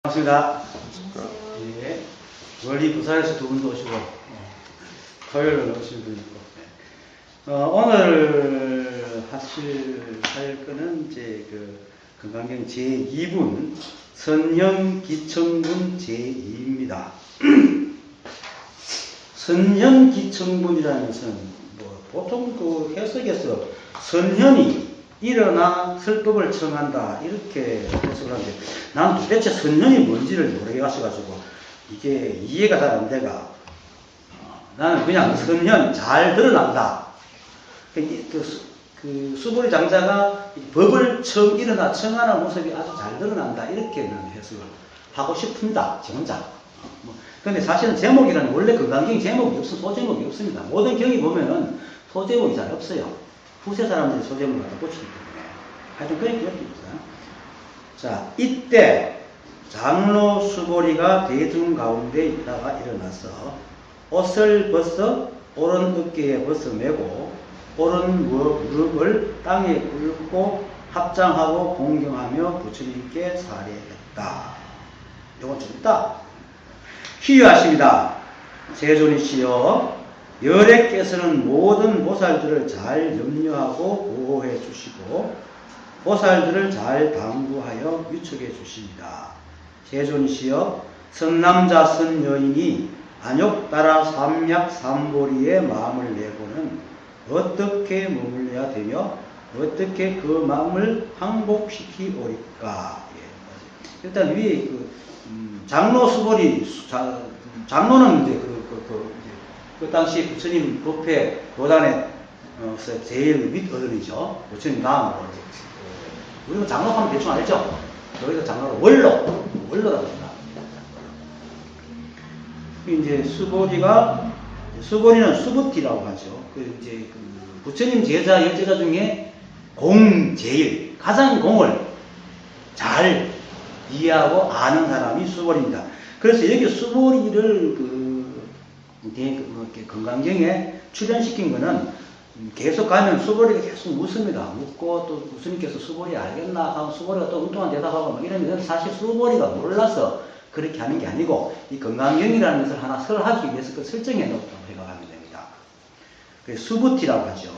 반갑습니다. 예. 멀리 부산에서 두 분도 오시고, 토요일에 오신 분이 있고. 오늘 할 거는 이제 건강경 제2분 선형기천분 제2입니다. 선형기천분이라는 것은 보통 해석에서 선현이 일어나 설법을 청한다 이렇게 해석을 하는데, 난 도대체 선현이 뭔지를 모르겠어가지고 이게 이해가 잘 안 돼가. 나는 그냥 선현 잘 드러난다. 수보리 장자가 법을 처음 일어나 청하는 모습이 아주 잘 드러난다 이렇게 해석을 하고 싶습니다. 제 혼자. 근데 사실은 제목이라는 원래 건강경 제목이 없어, 소제목이 없습니다. 모든 경이 보면은 소제목이 잘 없어요. 후세 사람들이 소제목을 갖다 붙이기 때문에. 하여튼 그렇게 기억입니다. 자, 이때 장로 수보리가 대중 가운데 있다가 일어나서 옷을 벗어 오른 어깨에 벗어매고 오른 무릎을 땅에 꿇고 합장하고 공경하며 부처님께 사례했다. 요건 좀 있다. 희유하십니다. 세존이시여, 열애께서는 모든 보살들을 잘 염려하고 보호해 주시고 보살들을 잘 당부하여 유축해 주십니다. 세존이시여, 선남자 선여인이 안욕 따라 삼약 삼보리의 마음을 내고는 어떻게 머물러야 되며 어떻게 그 마음을 항복시키오리까. 일단 위에 장로 수보리, 장로는 이제 그 당시 부처님 법회 도단에 제일 밑 어른이죠. 부처님 다음으로. 우리가 장로하면 대충 알죠? 여기서 장로로 원로라고 합니다. 이제 수보리는 수부티라고 하죠. 부처님 제자, 열제자 중에 제일, 가장 공을 잘 이해하고 아는 사람이 수보리입니다. 그래서 여기 수보리를 건강경에 출연시킨 거는 계속 가면 수보리가 계속 묻습니다. 묻고 또 부처님께서 수보리 알겠나 하고 수보리가 또 엉뚱한 대답하고 막 이러면 사실 수보리가 몰라서 그렇게 하는 게 아니고 이 건강경이라는 것을 하나 설하기 위해서 그 설정해 놓았다고 생각하면 됩니다. 그래서 수부티라고 하죠.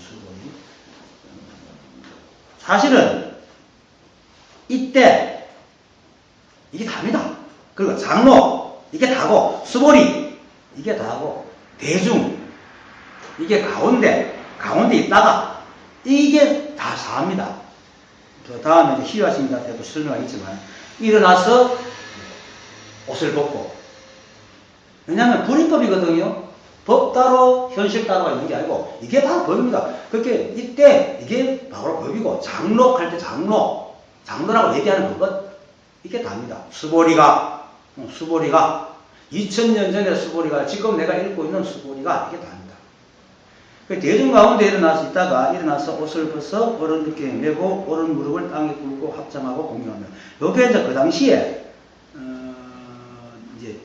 수보리. 사실은 이때 이게 답니다. 그리고 장로 이게 다고, 수보리 이게 다고, 대중 이게 가운데 있다가 이게 다 사합니다. 그 다음에 희유하십니다 때도 설명하겠지만 일어나서 옷을 벗고, 왜냐하면 불이법이거든요. 법 따로 현실 따로가 있는 게 아니고 이게 바로 법입니다. 그렇게 이때 이게 바로 법이고, 장록할 때 장로라고 얘기하는 것 이게 답니다. 수보리가 2000년 전에 수보리가, 지금 내가 읽고 있는 수보리가 이게 답니다. 대중 가운데 일어나서 옷을 벗어 오른 어깨에 메고 오른 무릎을 땅에 꿇고 합장하고 공경하며, 요게 이제 그 당시에 이제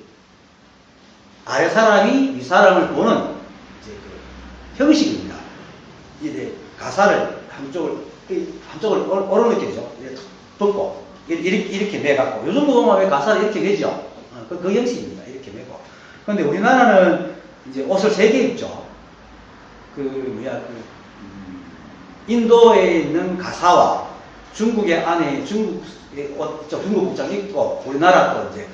아래 사람이 위 사람을 보는 이제 형식입니다. 이제 가사를 한쪽을 오른 어깨죠. 벗고 이렇게 매갖고, 요 정도 보면 왜 가사를 이렇게 매죠? 그 형식입니다. 이렇게 매고. 그런데 우리나라는 이제 옷을 3개 입죠. 인도에 있는 가사와 중국의 안에 중국의 옷, 중국 복장 입고 우리나라 또 이제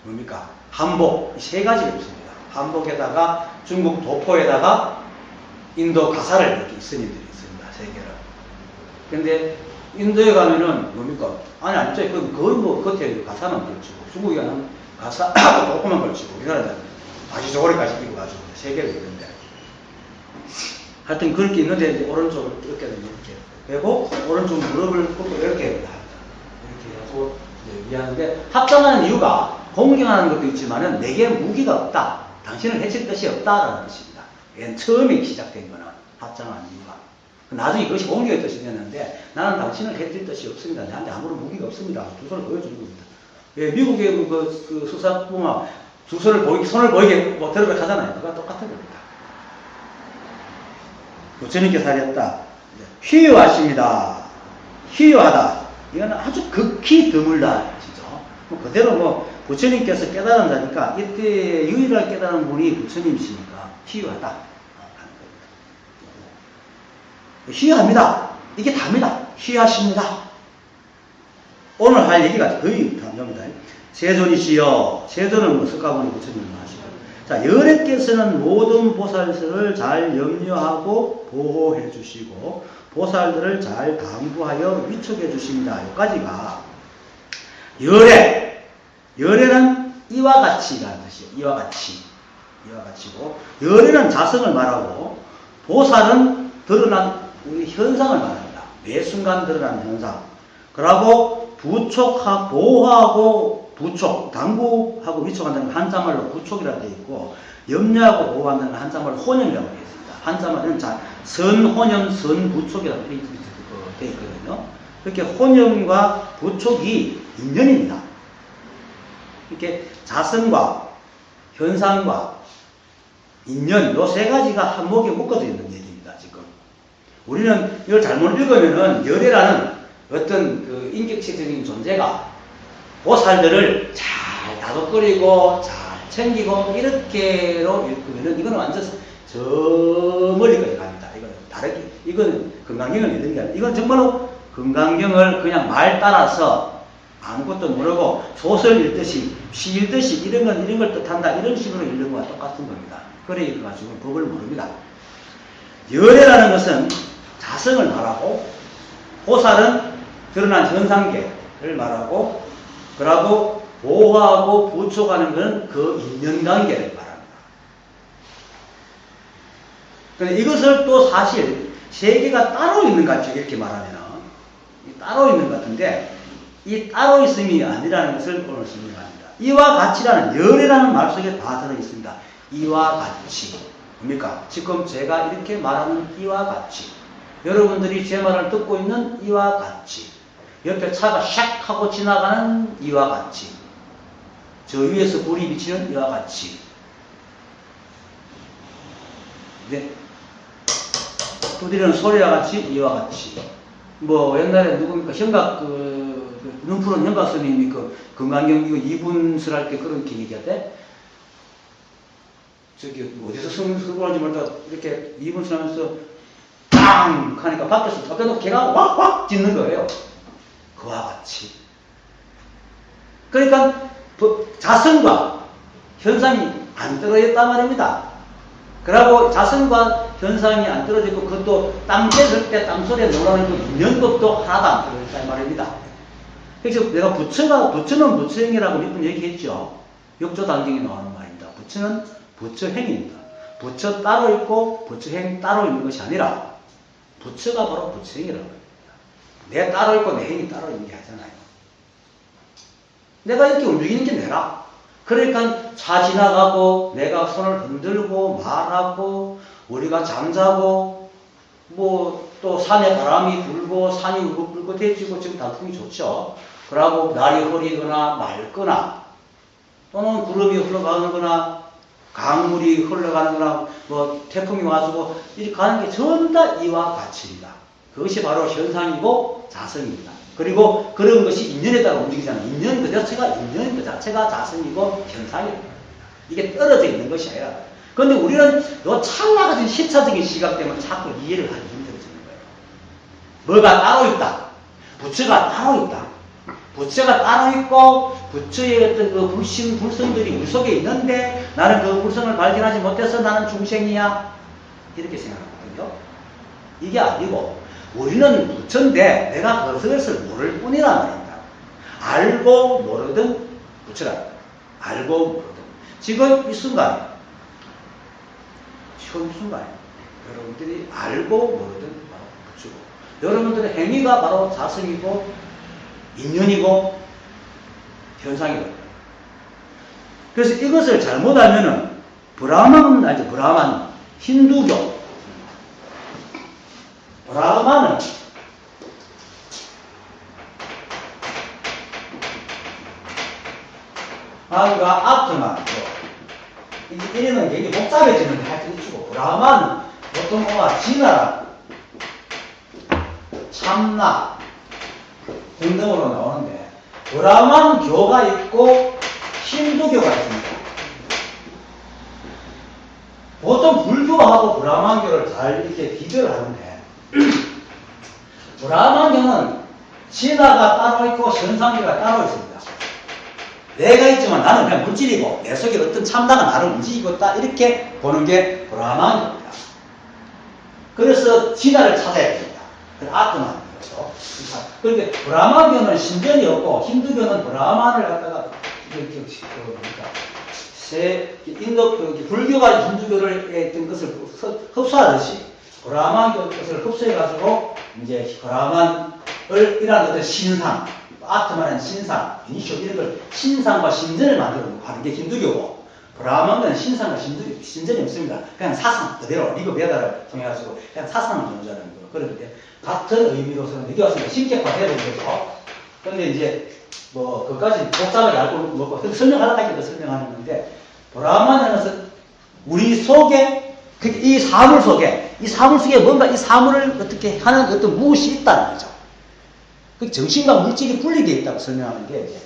뭡니까? 한복, 이 3가지를 입습니다. 한복에다가 중국 도포에다가 인도 가사를 이렇게 스님들이 있습니다. 3개를. 근데 인도에 가면은 뭡니까? 아니, 거의 겉에 가사만 걸치고, 중국에 가면 가사, 도포만 걸치고, 우리나라는 바지 저고리까지 입고 가지고 3개를 입는데. 하여튼 그렇게 있는데, 이제 오른쪽을 이렇게 빼고, 오른쪽 무릎을 꿇고 이렇게 하고, 미안한데, 합장하는 이유가 공경하는 것도 있지만은, 내게 무기가 없다. 당신을 해칠 뜻이 없다라는 뜻입니다. 처음에 시작된 거는 합장하는 이유가. 나중에 그것이 공경의 뜻이 되는데, 나는 당신을 해칠 뜻이 없습니다. 나한테 아무런 무기가 없습니다. 두 손을 보여주는 겁니다. 미국의 그 수사 보면 두 손을 보이게 들어가 하잖아요. 그거 똑같은 겁니다. 부처님께 사례했다. 희유하십니다. 희유하다. 이거는 아주 극히 드물다. 진짜. 뭐 그대로 뭐 부처님께서 깨달은다니까 이때 유일하게 깨달은 분이 부처님이시니까 희유하다 하는 겁니다. 희유합니다. 이게 답니다. 희유하십니다. 오늘 할 얘기가 거의 답니다. 세존이시여. 세존은 뭐 석가모니 부처님을 하시고, 자, 여래께서는 모든 보살들을 잘 염려하고 보호해 주시고 보살들을 잘 당부하여 위촉해 주십니다. 여기까지가 열애는 이와 같이라는 뜻이에요. 이와 같이고, 열애는 자성을 말하고, 보살은 드러난 우리 현상을 말합니다. 매 순간 드러난 현상. 그러고 보호하고 부촉, 당부하고 위촉한다는 건 한자말로 부촉이라고 되어 있고, 염려하고 보호한다는 건 한자말로 혼염이라고 되어 있습니다. 한자말은 선혼염, 선부촉이라고 되어 있거든요. 이렇게 혼염과 부촉이 인연입니다. 이렇게 자성과 현상과 인연, 요 세 가지가 한목에 묶어져 있는 얘기입니다, 지금. 우리는 이걸 잘못 읽으면은 열애라는 어떤 그 인격체적인 존재가 보살들을 잘 다독거리고 잘 챙기고 이렇게로 읽으면은 이거는 완전 저 멀리까지 갑니다. 이거는 다르게, 이거는 건강경을 읽는 게 아니라, 이건 정말로 건강경을 그냥 말 따라서 아무것도 모르고 소설 읽듯이 시 읽듯이 이런 걸 뜻한다 이런 식으로 읽는 거와 똑같은 겁니다. 그래 읽어가지고 법을 모릅니다. 열애라는 것은 자성을 말하고, 보살은 드러난 현상계를 말하고, 그러고 보호하고 부촉하는 것은 그 인연관계를 말합니다. 근데 이것을 또 사실 세 개가 따로 있는 것 같죠. 이렇게 말하면 따로 있는 것 같은데, 이 따로 있음이 아니라는 것을 오늘 설명합니다. 이와 같이라는 열애라는 말 속에 다 들어있습니다. 이와 같이. 뭡니까? 지금 제가 이렇게 말하는 이와 같이. 여러분들이 제 말을 듣고 있는 이와 같이. 옆에 차가 샥 하고 지나가는 이와 같이. 저 위에서 불이 비치는 이와 같이. 네. 두드리는 소리와 같이 이와 같이. 뭐 옛날에 누굽니까? 현각 눈 푸른 현각 스님이 건강경 이거 2분설 할 때 그렇게 얘기할 저기 어디서 성공하지 말다 이렇게 2분설 하면서 빵 하니까 밖에서 밖에서 개가 확확 짖는 거예요. 그와 같이. 그러니까 자성과 현상이 안 떨어졌단 말입니다. 그리고 자성과 현상이 안 떨어지고 그것도 땀 뺐을 때 땀소리에 놀라는 그 인연법도 하나도 안 떨어졌단 말입니다. 그래서 내가 부처는 부처행이라고 몇 번 얘기했죠. 역조단경에 나오는 말입니다. 부처는 부처행입니다. 부처 따로 있고 부처행 따로 있는 것이 아니라 부처가 바로 부처행이라고 합니다. 내 따로 있고 내 행이 따로 있는 게 아니잖아요. 내가 이렇게 움직이는 게 내라. 그러니까 차 지나가고 내가 손을 흔들고 말하고 우리가 잠자고 뭐 또 산에 바람이 불고 산이 울고 불고 대지고 지금 단풍이 좋죠. 그러고 날이 흐리거나 맑거나 또는 구름이 흘러가거나 강물이 흘러가는 거나 뭐 태풍이 와서 이렇게 가는 게 전부 다 이와 같이입니다. 그것이 바로 현상이고 자성입니다. 그리고 그런 것이 인연에 따라 움직이잖아요. 인연 그 자체가 자성이고 현상입니다. 이게 떨어져 있는 것이 아니라. 그런데 우리는 요 찰나가진 시차적인 시각 때문에 자꾸 이해를 하기 힘들어지는 거예요. 뭐가 따로 있다. 부처가 따로 있다. 부처가 따로 있고 부처의 어떤 그 불성들이 우리 속에 있는데 나는 그 불성을 발견하지 못해서 나는 중생이야. 이렇게 생각하거든요. 이게 아니고 우리는 부처인데 내가 그것을 모를 뿐이란 말입니다. 알고 모르든 부처라. 알고 모르든. 지금 이 순간에 처음 순간에 여러분들이 알고 모르든 바로 부처고 여러분들의 행위가 바로 자성이고 인연이고 현상이거든요. 그래서 이것을 잘못 알면은 브라만 힌두교 브라만은 아트만 이래는 굉장히 복잡해지는데 하여튼 이치고 브라만은 보통 진나라 참나 등등으로 나오는데 브라만교가 있고 힌두교가 있습니다. 보통 불교하고 브라만교를 잘 이렇게 비교를 하는데 브라만교는 진화가 따로 있고 현상계가 따로 있습니다. 내가 있지만 나는 그냥 물질이고 내 속에 어떤 참나가 나를 움직이고 있다 이렇게 보는 게 브라만교입니다. 그래서 진화를 찾아야 됩니다. 그 아트만 그렇죠. 그런데 브라만교는 신전이 없고 힌두교는 브라만을 갖다가 불교가 힌두교를 했던 것을 흡수하듯이 브라만교 것을 흡수해가지고 이제 브라만을 이라는 어떤 신상, 아트만한 신상, 이니쇼 이런 걸 신상과 신전을 만들어 하는 게 힌두교고 브라만은 신상과 신전이 없습니다. 그냥 사상 그대로 리그 베다를 통해가지고 그냥 사상을 전하는 거. 그런데 같은 의미로서는 이게 왔으니까 신격화되는 거죠. 그런데 이제 뭐 그것까지 복잡하게 알고 먹고 설명하려고 설명하는 건데 브라만은 우리 속에 이 사물 속에 뭔가 이 사물을 어떻게 하는 어떤 무엇이 있다는 거죠. 그 정신과 물질이 분리되어 있다고 설명하는 게 이제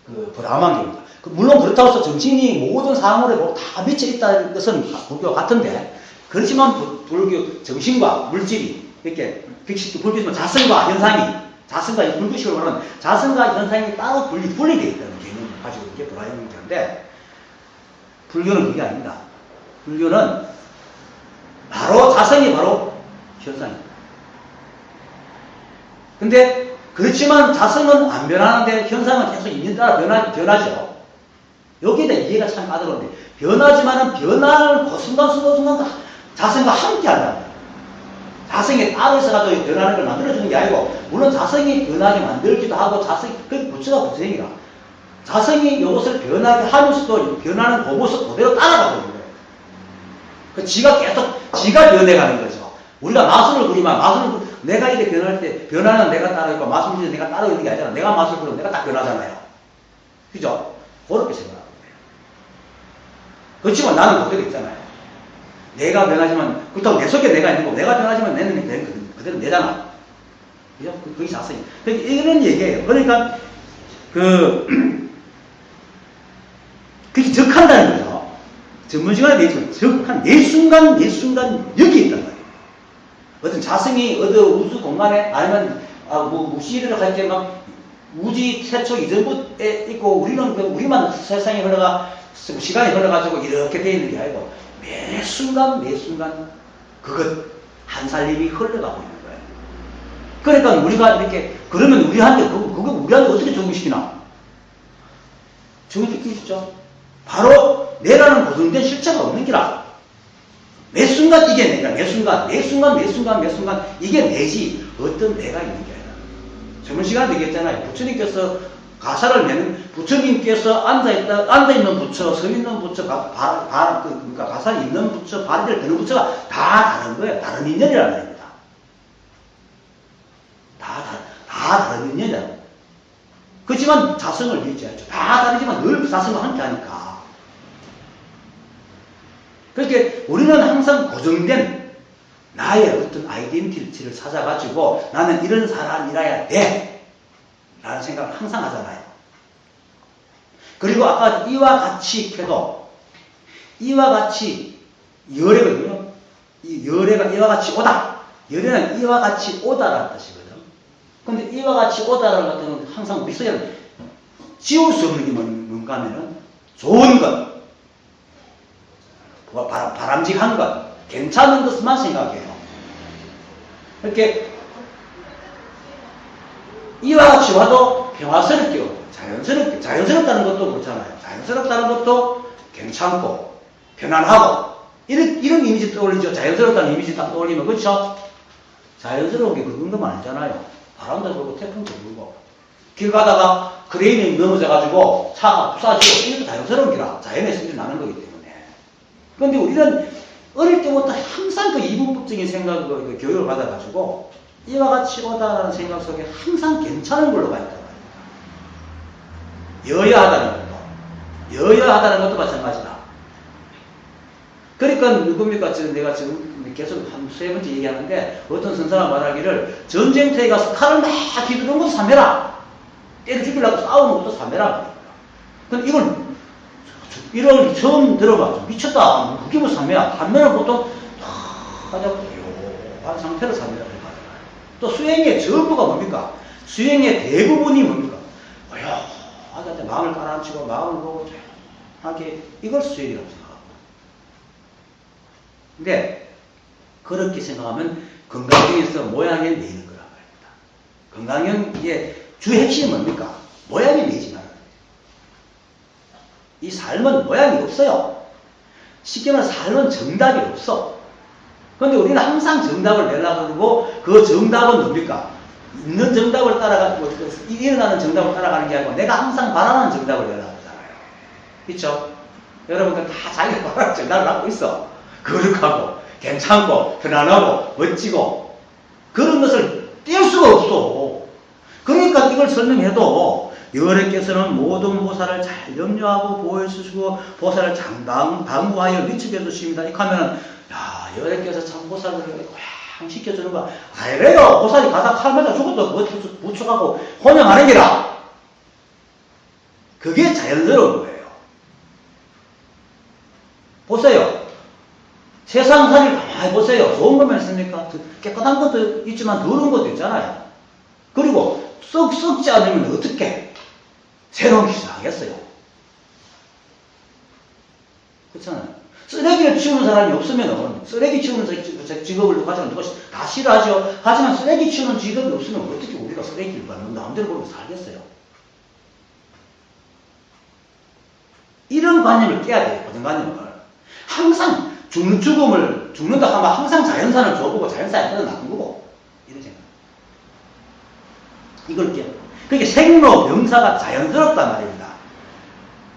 그 브라만교입니다. 물론 그렇다고 해서 정신이 모든 사물에 다 미쳐 있다는 것은 불교 같은데 그렇지만 불교 정신과 물질이 이렇게 불교지만 자성과 현상이 자성과 불교식으로 말하면 자성과 현상이 따로 분리되어 있다는 개념을 가지고 있는 게 브라만교인데 불교는 그게 아닙니다. 불교는 바로 자성이 바로 현상입니다. 근데 그렇지만 자성은 안 변하는데 현상은 계속 인연 따라 변하죠. 여기에 대해 이해가 참 까다로운데 변하지만은 변화를 그 순간순간 자성과 함께 한다는 거예요. 자성이 따로 있어가지고 변하는 걸 만들어주는 게 아니고 물론 자성이 변하게 만들기도 하고 자성이 그 부처가 부처행이라 자성이 이것을 변하게 하면서도 변하는 그 모습 그대로 따라가고 있는 거예요. 그 지가 변해가는 거죠. 우리가 마술을 그리면 내가 이렇게 변할 때 변화는 내가 따로 있고 마술이 내가 따로 있는 게 아니잖아. 내가 마술 그리면 내가 딱 변하잖아요. 그죠? 그렇게 생각하는 거예요. 그렇지만 나는 그대로 있잖아요. 내가 변하지만 그렇다고 내 속에 내가 있는 거고 내가 변하지만 내는 그대로 내잖아. 그죠? 그게 자성이. 이런 얘기예요. 그러니까 그게 적한다는 거죠. 전문 시간에 대해서 적한 내 순간 여기 있단 말이에요. 어떤 자성이 우주 공간에 아니면 무시를 할 때 막 우지 최초 이전부에 있고 우리만 세상에 시간이 흘러가지고 이렇게 되어 있는 게 아니고 매 순간 그것 한 살림이 흘러가고 있는 거예요. 그러니까 우리가 이렇게 그러면 그거 우리한테 어떻게 적용시키나? 적용시키시죠. 바로 내라는 고정된 실체가 없는 기라. 매 순간 이게 내가 매 순간 이게 내지 어떤 내가 있는 게 아니라. 저번 시간에 얘기했잖아요. 부처님께서 가사를 내는 부처님께서 앉아있는 부처, 서 있는 부처, 그러니까 가사를 있는 부처, 발을 드는 부처가 다 다른 거예요. 다른 인연이라는 말입니다. 다 다른 인연이라고. 그렇지만 자성을 유지하죠. 다 다르지만 늘 자성과 함께 하니까. 그렇게 우리는 항상 고정된 나의 어떤 아이덴티티를 찾아가지고 나는 이런 사람이라야 돼 라는 생각을 항상 하잖아요. 그리고 아까 이와 같이 켜도 이와 같이 열애거든요. 이 열애가 이와 같이 오다. 열애는 이와 같이 오다라는 뜻이거든. 근데 이와 같이 오다라는 것은 항상 우리 속에는 지울 수 없는 게 뭔가 하면은 좋은 것, 바람직한 것, 괜찮은 것만 생각해요. 이렇게 이와 같이 와도 평화스럽게 오고 자연스럽다는 것도 그렇잖아요. 자연스럽다는 것도 괜찮고 편안하고 이런 이미지 떠올리죠. 자연스럽다는 이미지 딱 떠올리면 그렇죠? 자연스러운 게 그런 것만 아니잖아요. 바람도 불고 태풍도 불고 길 가다가 크레인이 넘어져가지고 차가 부서지고 이것도 자연스러운 기라. 자연에서 일어나는 거기 때문에. 그런데 우리는 어릴 때부터 항상 그 이분법적인 생각을 교육을 받아가지고 이와 같이 오다라는 생각 속에 항상 괜찮은 걸로 가 있단 말이에요. 여여하다는 것도 마찬가지다. 그러니까 누굽니까? 내가 지금 계속 한 세 번째 얘기하는데 어떤 선사가 말하기를 전쟁터에 가서 칼을 막 휘두르는 것도 삼해라. 때려 죽이려고 싸우는 것도 사매라는 겁니다. 근데 이걸 처음 들어봐. 미쳤다. 그게 뭐 사매야. 사매는 보통 가장 고요한 상태로 사매라고 하잖아요. 또 수행의 전부가 뭡니까? 수행의 대부분이 뭡니까? 고요하게 마음을 가라앉히고 마음을 보고 조용하게 이걸 수행이라고 생각합니다. 근데 그렇게 생각하면 건강형에서 모양에 매이는 거란 말입니다. 건강형의 주 핵심이 뭡니까? 모양에 매이지 말아야 돼요. 이 삶은 모양이 없어요. 쉽게 말해서 삶은 정답이 없어. 그런데 우리는 항상 정답을 내려고 그러고 그 정답은 뭡니까? 있는 정답을 따라가고 일어나는 정답을 따라가는 게 아니고 내가 항상 바라는 정답을 내려고 하잖아요. 그렇죠? 여러분들 다 자기가 바라는 정답을 갖고 있어. 거룩하고 괜찮고 편안하고 멋지고 그런 것을 뗄 수가 없어. 그러니까 이걸 설명해도 여러께서는 모든 보살을 잘 염려하고 보호해주시고 보살을 당부하여 위축해 주십니다. 이렇게 하면은 야 여러께서 참 보살을 고향 시켜주는 거야. 아니래요. 보살이 가다 칼 맞아 죽어도 부축하고 혼영하는 게라. 그게 자연스러운 거예요. 보세요. 세상 살이를 가만히 보세요. 좋은 것만 있습니까? 깨끗한 것도 있지만 더러운 것도 있잖아요. 그리고 썩지 않으면 어떻게 새로운 게 시작하겠어요. 그렇잖아요. 쓰레기를 치우는 사람이 없으면 쓰레기 치우는 직업을 가지고 누가 다 싫어하죠. 하지만 쓰레기 치우는 직업이 없으면 어떻게 우리가 쓰레기를 마음대로 보고 살겠어요. 이런 관념을 깨야 돼요. 고정관념을. 항상 죽는다 하면 항상 자연산을 줘보고 자연산이 떠나 나쁜 거고 이런 생각. 이걸 깨야 돼요. 그게 생로병사가 자연스럽단 말입니다.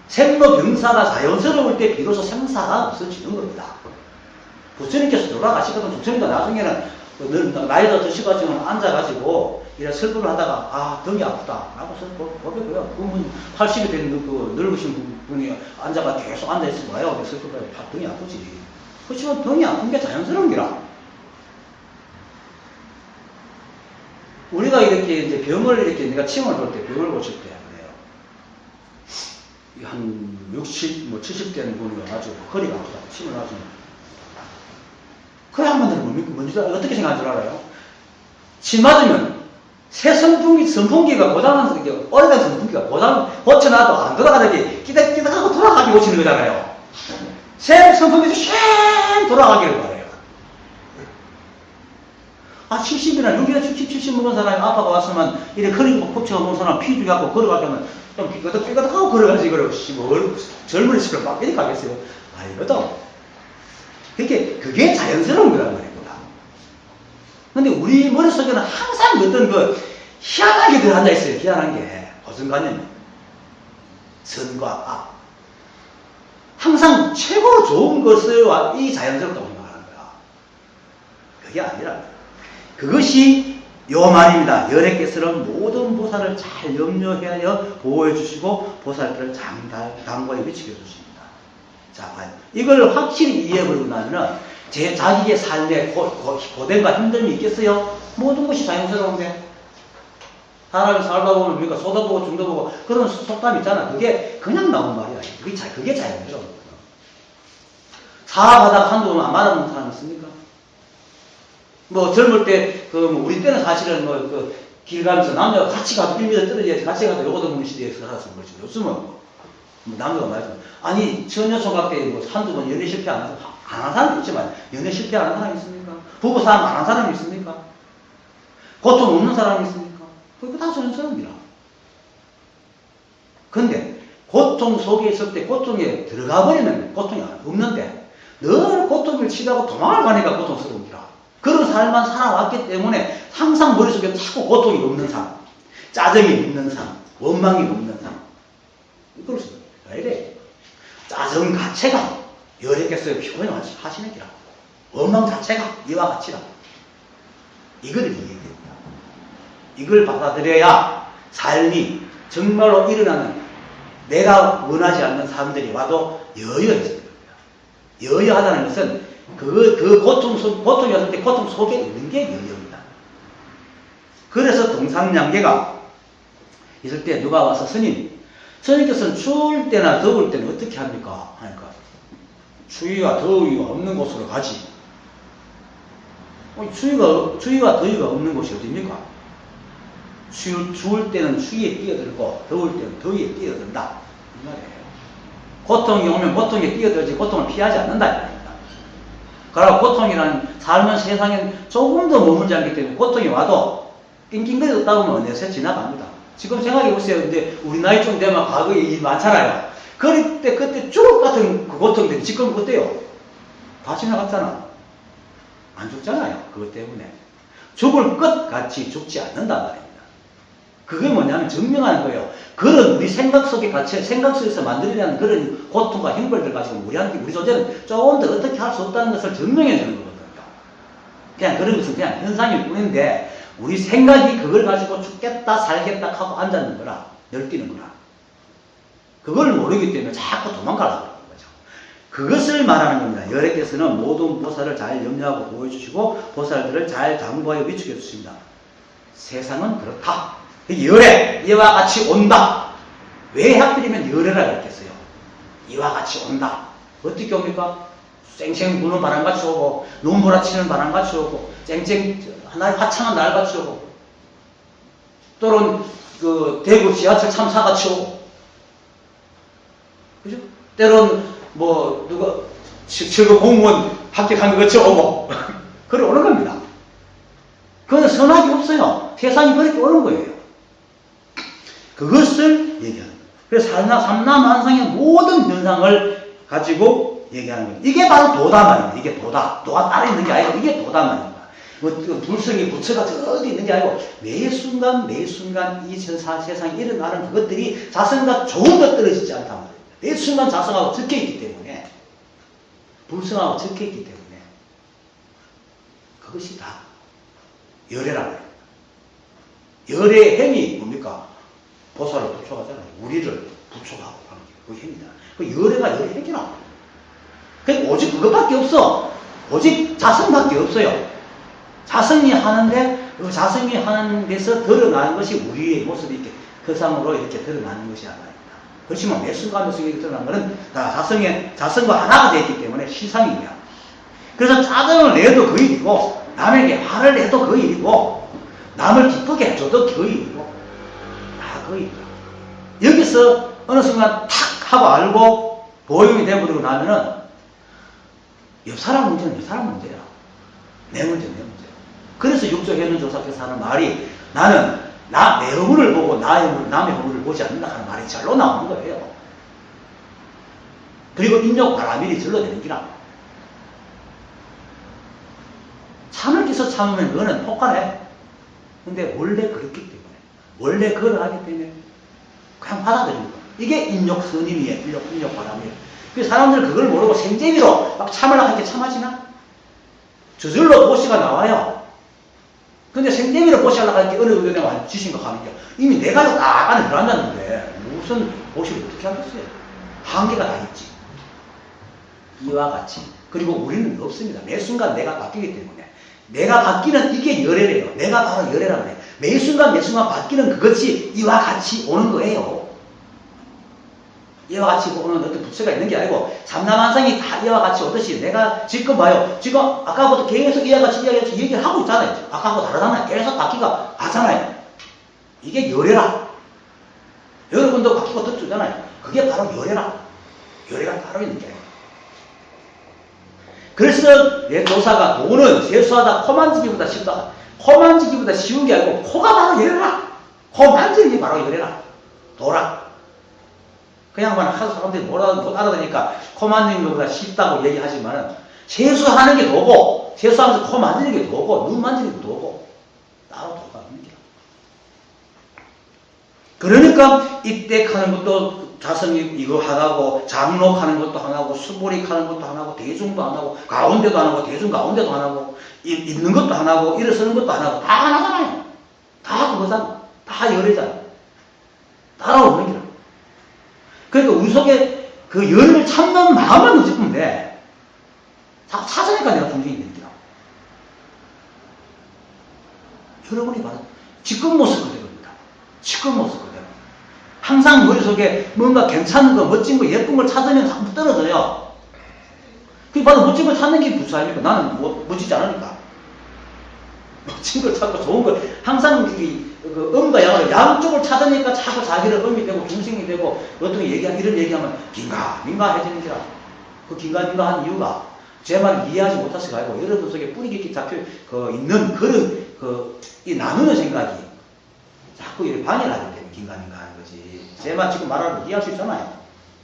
생로병사가 자연스러울 때 비로소 생사가 없어지는 겁니다. 부처님께서 돌아가시거든 부처님도 나중에는 나이도 드셔가지고 앉아가지고 이래 슬픔을 하다가 등이 아프다 라고 고백해요. 그분 80이 된 늙으신 분이 앉아가 계속 앉아있으면 와요. 슬픔을 등이 아프지. 그렇지만 등이 아픈 게 자연스러운 기라. 우리가 이렇게 이제 병을 이렇게 내가 침을 볼 때 병을 고칠 때 그래요. 한 60, 70대는 분이 와가지고 허리가 아프다. 침을 놔주면. 그래 한번 들으면 뭔지 어떻게 생각하는 줄 알아요? 침 맞으면 새 선풍기가 고장난 오래된 선풍기가 고쳐놔도 안 돌아가게 끼덕끼덕하고 돌아가게 고치는 거잖아요. 새 선풍기도 쉥 돌아가기를 바래요. 70이나 60, 70 먹은 사람이 아빠가 왔으면 이렇게 허리 곱치가 먹은 사람 피 죽여갖고 걸어가면 좀 끼덕끼덕하고 걸어가지 뭘 젊은이 집을 막 이렇게 가겠어요? 아니거든. 그게 자연스러운 거란 말입니다. 근데 우리 머릿속에는 항상 어떤 희한한 게 들어앉아 있어요. 희한한 게. 고정관념이. 선과 악. 항상 최고로 좋은 것을 이 자연스럽다고 생각하는 거야. 그게 아니라. 그것이 요 말입니다. 열애께서는 모든 보살을 잘 염려하여 보호해 주시고 보살들을 당부에 위치해 주십니다. 자, 이걸 확실히 이해해버리고 나면은 자기의 삶에 고된과 힘듦이 있겠어요? 모든 것이 자연스러운데. 사람이 살다 보면 뭡니까? 쏟아 보고 중도 보고 그런 속담이 있잖아. 그게 그냥 나온 말이야. 그게 자연스러운 거예요. 사업하다가 한두 번 안 말하는 사람 있습니까? 젊을 때, 우리 때는 사실은 길 가면서 남자가 같이 가도 1m 떨어져야지 같이 가도 요거 드문 시대에 살았던 거지. 요즘은 남자가 말이죠. 아니, 처녀총각 때 한두 번 연애 실패 안 한 사람이 있지만 연애 실패 안 한 사람이 있습니까? 부부 싸움 안 한 사람이 있습니까? 고통 없는 사람이 있습니까? 그거 다 자연스러운 거라. 근데 고통 속에 있을 때 고통에 들어가 버리면 고통이 없는데 늘 고통을 치다고 도망을 가니까 고통스러운 거라. 그런 삶만 살아왔기 때문에 항상 머릿속에 자꾸 고통이 없는 삶, 짜증이 없는 삶, 원망이 없는 삶. 이걸 왜 이래? 짜증 자체가 열애께서 피곤해 하시는 기라. 원망 자체가 이와 같이라. 이걸 이해해야 됩니다. 이걸 받아들여야 삶이 정말로 일어나는 내가 원하지 않는 사람들이 와도 여유해집니다. 여유하다는 것은 고통이 왔을 때 고통 속에 있는 게 여유입니다. 그래서 동상양계가 있을 때 누가 와서 스님께서는 추울 때나 더울 때는 어떻게 합니까? 하니까 추위와 더위가 없는 곳으로 가지. 추위와 더위가 없는 곳이 어디입니까? 추울 때는 추위에 뛰어들고 더울 때는 더위에 뛰어든다. 이 말이에요. 고통이 오면 고통에 뛰어들지 고통을 피하지 않는다. 이 말입니다. 그러나 고통이라는 삶은 세상엔 조금 더 머물지 않기 때문에 고통이 와도 낑낑거리다 보면 어느새 지나갑니다. 지금 생각해보세요. 근데 우리 나이 좀 되면 과거에 일이 많잖아요. 그럴 때 그때 죽을 같은 그 고통들이 지금 어때요? 다 지나갔잖아. 안 죽잖아요. 그것 때문에. 죽을 것 같이 죽지 않는단 말입니다. 그게 뭐냐면 증명하는 거예요. 그런 우리 생각 속에 갇혀, 생각 속에서 만들어내는 그런 고통과 형벌들 가지고 우리 존재는 조금 더 어떻게 할 수 없다는 것을 증명해 주는 거거든요. 그냥 그런 것은 그냥 현상일 뿐인데, 우리 생각이 그걸 가지고 죽겠다, 살겠다 하고 앉았는 거라, 열뛰는 거라. 그걸 모르기 때문에 자꾸 도망가려고 하는 거죠. 그것을 말하는 겁니다. 여래께서는 모든 보살을 잘 염려하고 보호해주시고, 보살들을 잘 당부하여 위축해 주십니다. 세상은 그렇다. 열애, 이와 같이 온다. 왜 하필이면 열애라 그랬겠어요? 이와 같이 온다. 어떻게 옵니까? 쌩쌩 부는 바람같이 오고, 눈보라치는 바람같이 오고, 하나의 화창한 날같이 오고, 또는 그 대구 지하철 참사같이 오고, 그죠? 때론 누가 저거 공무원 합격한 것 같이 오고, 그래 오는 겁니다. 그건 선악이 없어요. 세상이 그렇게 오는 거예요. 그것을 얘기하는 거예요. 그래서 삼라만상의 모든 현상을 가지고 얘기하는 거예요. 이게 바로 도다 말입니다. 이게 도다. 도가 따로 있는 게 아니고 이게 도다 말입니다. 불성이 부처가 저 어디 있는 게 아니고 매 순간 이 세상에 일어나는 그것들이 자성과 좋은 것 떨어지지 않단 말입니다. 매 순간 자성하고 적혀있기 때문에, 불성하고 적혀있기 때문에 그것이 다 열애라고 해요. 열애의 힘이 뭡니까? 보살을 부촉하잖아요. 우리를 부촉하고 하는 게 그 힘이다. 그 열애가 열애 핵이라고. 그러니까 오직 그것밖에 없어. 오직 자성밖에 없어요. 자성이 하는데 그 자성이 하는 데서 드러나는 것이 우리의 모습이 이렇게 허상으로 이렇게 드러나는 것이 아닙니다. 그렇지만 매 순간 이렇게 드러나는 것은 다 자성과 하나가 되기 때문에 시상이냐. 그래서 짜증을 내도 그 일이고, 남에게 화를 내도 그 일이고, 남을 기쁘게 해줘도 그 일이고, 다 그 일이다. 여기서 어느 순간 탁 하고 알고 보용이 돼버리고 나면은 옆 사람 문제는 옆 사람 문제야. 내 문제는 내 문제야. 그래서 육조현운조사께서 하는 말이, 나는 내 허물을 보고 남의 허물을 보지 않는다 하는 말이 절로 나오는 거예요. 그리고 인욕 바라밀이 절로 되는 기라. 참을 기서 참으면 그거는 폭발해. 근데 원래 그렇기 때문에, 원래 그걸 하기 때문에 그냥 받아들이는 거야. 이게 인욕 선임이에요. 인욕 바람이에요. 그 사람들은 그걸 모르고 생재미로 막 참으려고 하니까 참하지나? 저절로 보시가 나와요. 근데 생재미로 보시하려고 하니까 어느 의견에 지신가 하는 게, 이미 내가 딱 안에 들어앉았는데 무슨 보시를 어떻게 하겠어요? 한계가 다 있지. 이와 같이. 그리고 우리는 없습니다. 매 순간 내가 바뀌기 때문에. 내가 바뀌는 이게 열애래요. 내가 바로 열애라고 해요. 매 순간 바뀌는 그것이 이와 같이 오는 거예요. 이와 같이 오는 어떤 부처가 있는 게 아니고, 삼라만상이 다 이와 같이 오듯이, 내가 지금 봐요. 지금 아까부터 계속 이와 같이 얘기를 하고 있잖아요. 아까하고 다르잖아요. 계속 바뀌가 가잖아요. 이게 열애라. 여러분도 바뀌고 듣잖아요. 그게 바로 열애라. 열애가 따로 있는 게 아니에요. 그래서 내 조사가 도는 세수하다 코 만지기보다 쉽다. 코 만지기보다 쉬운 게 아니고, 코가 바로 열애라. 코 만지는 게 바로 열애라. 도라. 그냥 하도 사람들이 못 알아듣으니까 코 만지는 것보다 쉽다고 얘기하지만, 세수하는 게 도고, 세수하면서 코 만지는 게 도고, 눈 만지는 게 도고, 따로 도가 없는 게. 그러니까 입댁 하는 것도 자성이 이거 하나고, 장록 하는 것도 하나고, 수보릭 하는 것도 하나고, 대중도 하나고, 가운데도 하나고, 대중 가운데도 하나고, 있는 것도 하나고, 일어서는 것도 하나고, 다 하나잖아요. 다 그거잖아. 다 열애잖아. 따라오는 기라. 그러니까 우리 속에 그 열을 참는 마음만 느끼면 돼. 자꾸 찾아내니까 내가 중생이 되는 기라. 여러분이 봐도 지금 모습 그대로입니다. 지금 모습 그대로. 항상 머릿속에 뭔가 괜찮은 거, 멋진 거, 예쁜 걸 찾으면 자꾸 떨어져요. 그게 바로 멋진 걸 찾는 게 부수 아닙니까? 나는 멋지지 않으니까. 멋진 걸 찾고 좋은 걸, 항상 그 음과 양을 양쪽을 찾으니까 자꾸 자기를 음이 되고 중심이 되고 어떤 이런 얘기하면 긴가민가해지는 기라. 그 긴가민가한 이유가 제 말을 이해하지 못해서 가지고 여러분 속에 뿌리 깊게 잡혀 있는 그런 이 나누는 생각이 자꾸 이렇게 방해를 하기 때문에 긴가민가 하는 거지. 제 말 지금 말하는 거 이해할 수 있잖아요.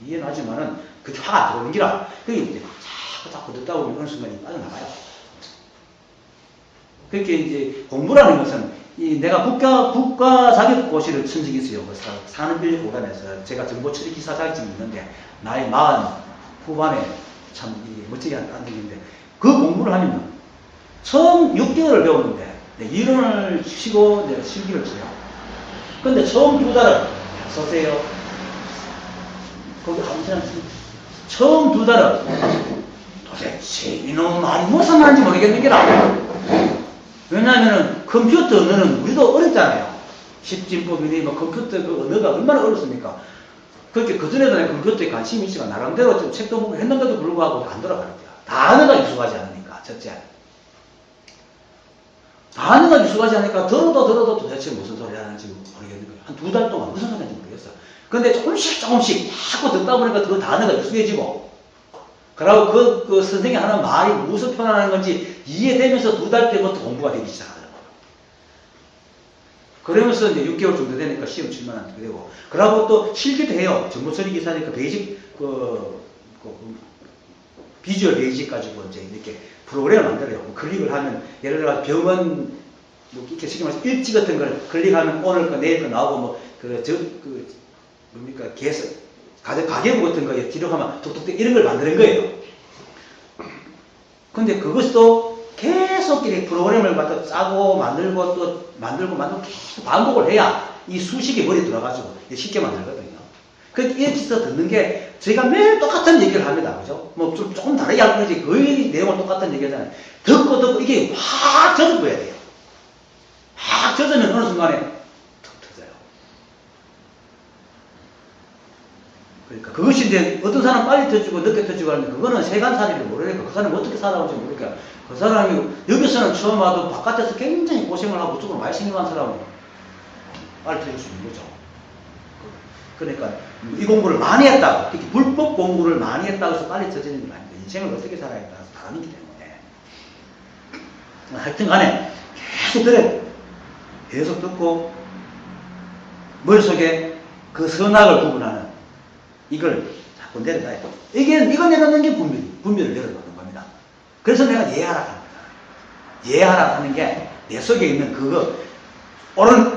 이해는 하지만은 그게 화가 안 들어오는 기라. 그게 이제 자꾸 듣다 보면 어느 순간에 빠져나가요. 그렇게 이제 공부라는 것은 내가 국가 자격고시를 친 적이 있어요. 산업인력고단에서 제가 정보처리 기사 자격증이 있는데 나이 40 후반에 참 멋지게 한 적인데 그 공부를 하면 처음 6개월을 배웠는데 이론을 쉬고 내가 실기를 쳐요. 근데 처음 2달을 서세요. 거기 한시간 처음 2달을 도대체 이놈 말이 무슨 말인지 모르겠는 게라. 왜냐하면 컴퓨터 언어는 우리도 어렵잖아요. 십진법이니 뭐 컴퓨터 그 언어가 얼마나 어렵습니까? 그렇게 그전에도 내가 컴퓨터에 관심이 있으니까 나름대로 좀 책도 보고 했는데도 불구하고 안 돌아가는 거야. 단어가 익숙하지 않으니까, 첫째. 단어가 익숙하지 않으니까 들어도 도대체 무슨 소리 하는지 모르겠는 거예요. 한 2달 동안 무슨 소리 하는지 모르겠어. 근데 조금씩 자꾸 듣다 보니까 그 단어가 익숙해지고 그리고 그 선생님이 하는 말이 무엇을 표현하는 건지 이해되면서 2달 때부터 공부가 되기 시작하더라고요. 그러면서 이제 6개월 정도 되니까 시험 칠만 하게 되고, 그러고 또 실기도 해요. 정보처리 기사니까 베이직, 비주얼 베이직 가지고 이제 이렇게 프로그램을 만들어요. 클릭을 하면, 예를 들어 병원, 이렇게 쉽게 말해서 일지 같은 걸 클릭하면 오늘 거, 내일 거 나오고, 뭡니까, 가계부 같은 거에 기록하면 톡톡 이런 걸 만드는 거예요. 근데 그것도 계속 이렇게 프로그램을 갖다 짜고 만들고 또 만들고 계속 반복을 해야 이 수식이 머리에 들어가지고 쉽게 만들거든요. 그러니까 이렇게 해서 듣는 게 저희가 매일 똑같은 얘기를 합니다. 그죠? 뭐 조금 다르게 할 거지 거의 내용은 똑같은 얘기잖아요. 듣고 이게 확 젖어버려야 돼요. 확 젖으면 어느 순간에 툭 터져요. 그러니까 그것이 이제 어떤 사람은 빨리 터지고 늦게 터지고 하는데 그거는 세간살이를 모르니까 그 사람이 어떻게 살아오는지 모르니까 그 사람이 여기서는 처음 와도 바깥에서 굉장히 고생을 하고 쪽으로 많이 신경한 사람은 빨리 터질 수 있는 거죠. 그러니까 이 공부를 많이 했다고, 특히 불법 공부를 많이 했다고 해서 빨리 터지는 건 아닙니다. 인생을 어떻게 살아야 따라서 다르기 때문에. 하여튼 간에 계속 들어요. 계속 듣고 머릿속에 그 선악을 구분하는 이걸 자꾸 내려놔야 돼. 이거 내려놓는 게 분별을 내려놓는 겁니다. 그래서 내가 예하라 합니다. 예하라 하는 게 내 속에 있는 그거,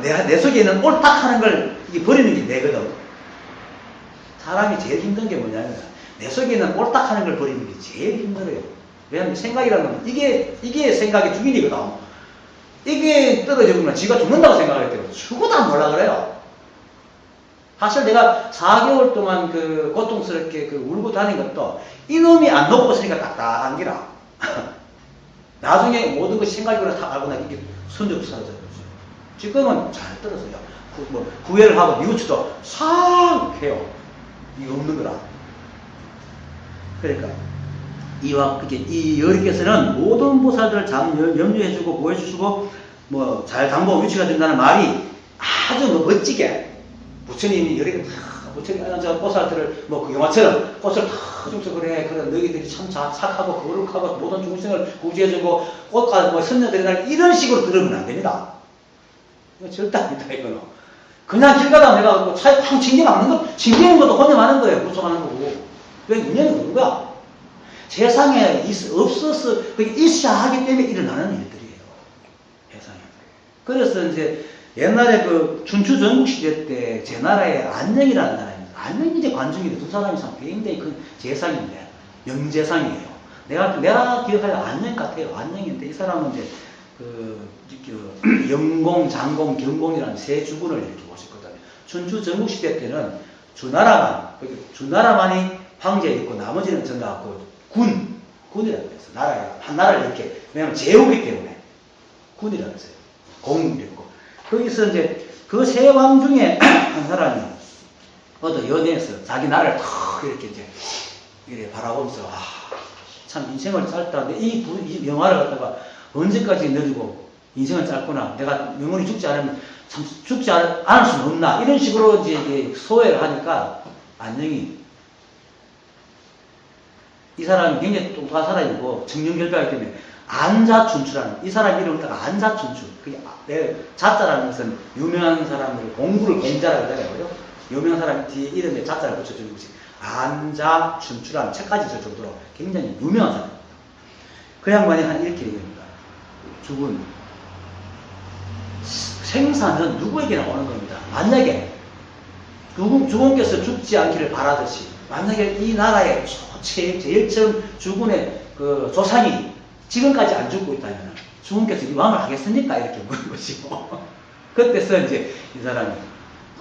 내 속에 있는 옳다 하는 걸 버리는 게 내거든. 사람이 제일 힘든 게 뭐냐면 내 속에 있는 옳다 하는 걸 버리는 게 제일 힘들어요. 왜냐하면 생각이라는 건 이게 생각의 주인이거든. 이게 떨어지면 지가 죽는다고 생각할 때 죽어도 안 몰라 그래요. 사실 내가 4개월 동안 고통스럽게 울고 다닌 것도 이놈이 안 놓고 있으니까 딱딱한 기라. 나중에 모든 것이 생각으로 다 알고 나니까 이게 순조롭게 사라져요. 지금은 잘 떨어져요. 구애를 하고 뉘우치도 싹 해요. 이게 없는 거라. 그러니까 이 여리께서는 모든 보살들을 염려해주고 보호해주시고 잘 담보하고 위치가 된다는 말이 아주 멋지게 부처님이 부처님 저 보살들을 그 영화처럼 꽃을 다 줍서 그래 너희들이 참 착하고 거룩하고 모든 중생을 구제해주고 꽃과 선녀들이 날 이런 식으로 들으면 안 됩니다. 이거 절대 아니다 이거는. 그냥 길 가다가 내가 차에 팡 징계하는 거, 징계하는 것도 혼념하는 거예요. 불송하는 거고. 왜 인연이 없는 거야? 세상에 없어서 있어야 하기 때문에 일어나는 일들이에요. 세상에. 그래서 이제 옛날에 춘추 전국시대 때 제 나라에 안녕이라는 나라입니다. 안녕이 이제 관중인데 두 사람이 참 굉장히 큰 재상인데 영재상이에요. 내가 기억하기에 안녕 같아요. 안녕인데 이 사람은 이제 영공, 장공, 경공이라는 세 주군을 이렇게 모셨거든요. 춘추 전국시대 때는 주나라만이 황제에 있고 나머지는 전다 군이라고 했어요. 한 나라를 이렇게, 왜냐면 제후기 때문에 군이라고 했어요. 공이랬고. 거기서 이제 그 세 왕 중에 한 사람이 어떤 연애에서 자기 나를 탁 이렇게 이제 이렇게 바라보면서 참 인생을 짧다는데 이 영화를 갖다가 언제까지 느리고 인생은 짧구나. 내가 영원히 죽지 않으면 참 죽지 않을 수는 없나. 이런 식으로 이제 소외를 하니까 안녕히 이 사람이 굉장히 똑똑한 사람이고 청렴결백하기 때문에 안자춘추라는 이 사람 이름을 따가 안자춘추. 내 자자라는 것은 유명한 사람들 공부를 공자라고 하잖아요. 유명한 사람 뒤에 이름에 자자를 붙여주는 것이 안자춘추라는 책까지 쓸 정도로 굉장히 유명한 사람입니다. 그 양반이 한 이렇게 얘기합니다. 죽은 생사는 누구에게나 오는 겁니다. 만약에 주공께서 죽지 않기를 바라듯이 만약에 이 나라의 제일 처음 주군의 그 조상이 지금까지 안 죽고 있다면 주군께서 이 왕을 하겠습니까? 이렇게 물은 것이고 그때서 이제 이 사람이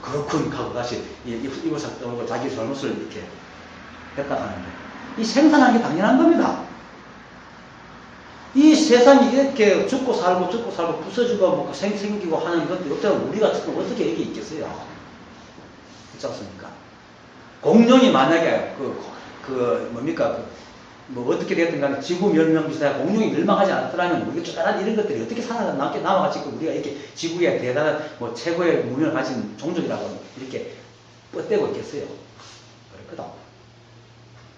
그렇군 하고 다시 이곳을 떠오고 자기 잘못을 이렇게 했다 하는데 이 생산하는 게 당연한 겁니다. 이 세상이 이렇게 죽고 살고 부서지고 뭐 생기고 하는 것들이 없다면 우리 같은 건 어떻게 여기 있겠어요? 그렇지 않습니까? 공룡이 만약에 뭐 어떻게 됐든 간에 지구 멸망 비슷하게 공룡이 멸망하지 않더라면 우리가 쪼잔한 이런 것들이 어떻게 남아가지 우리가 이렇게 지구에 대단한 뭐 최고의 문명을 가진 종족이라고 이렇게 뻗대고 있겠어요? 그렇거든.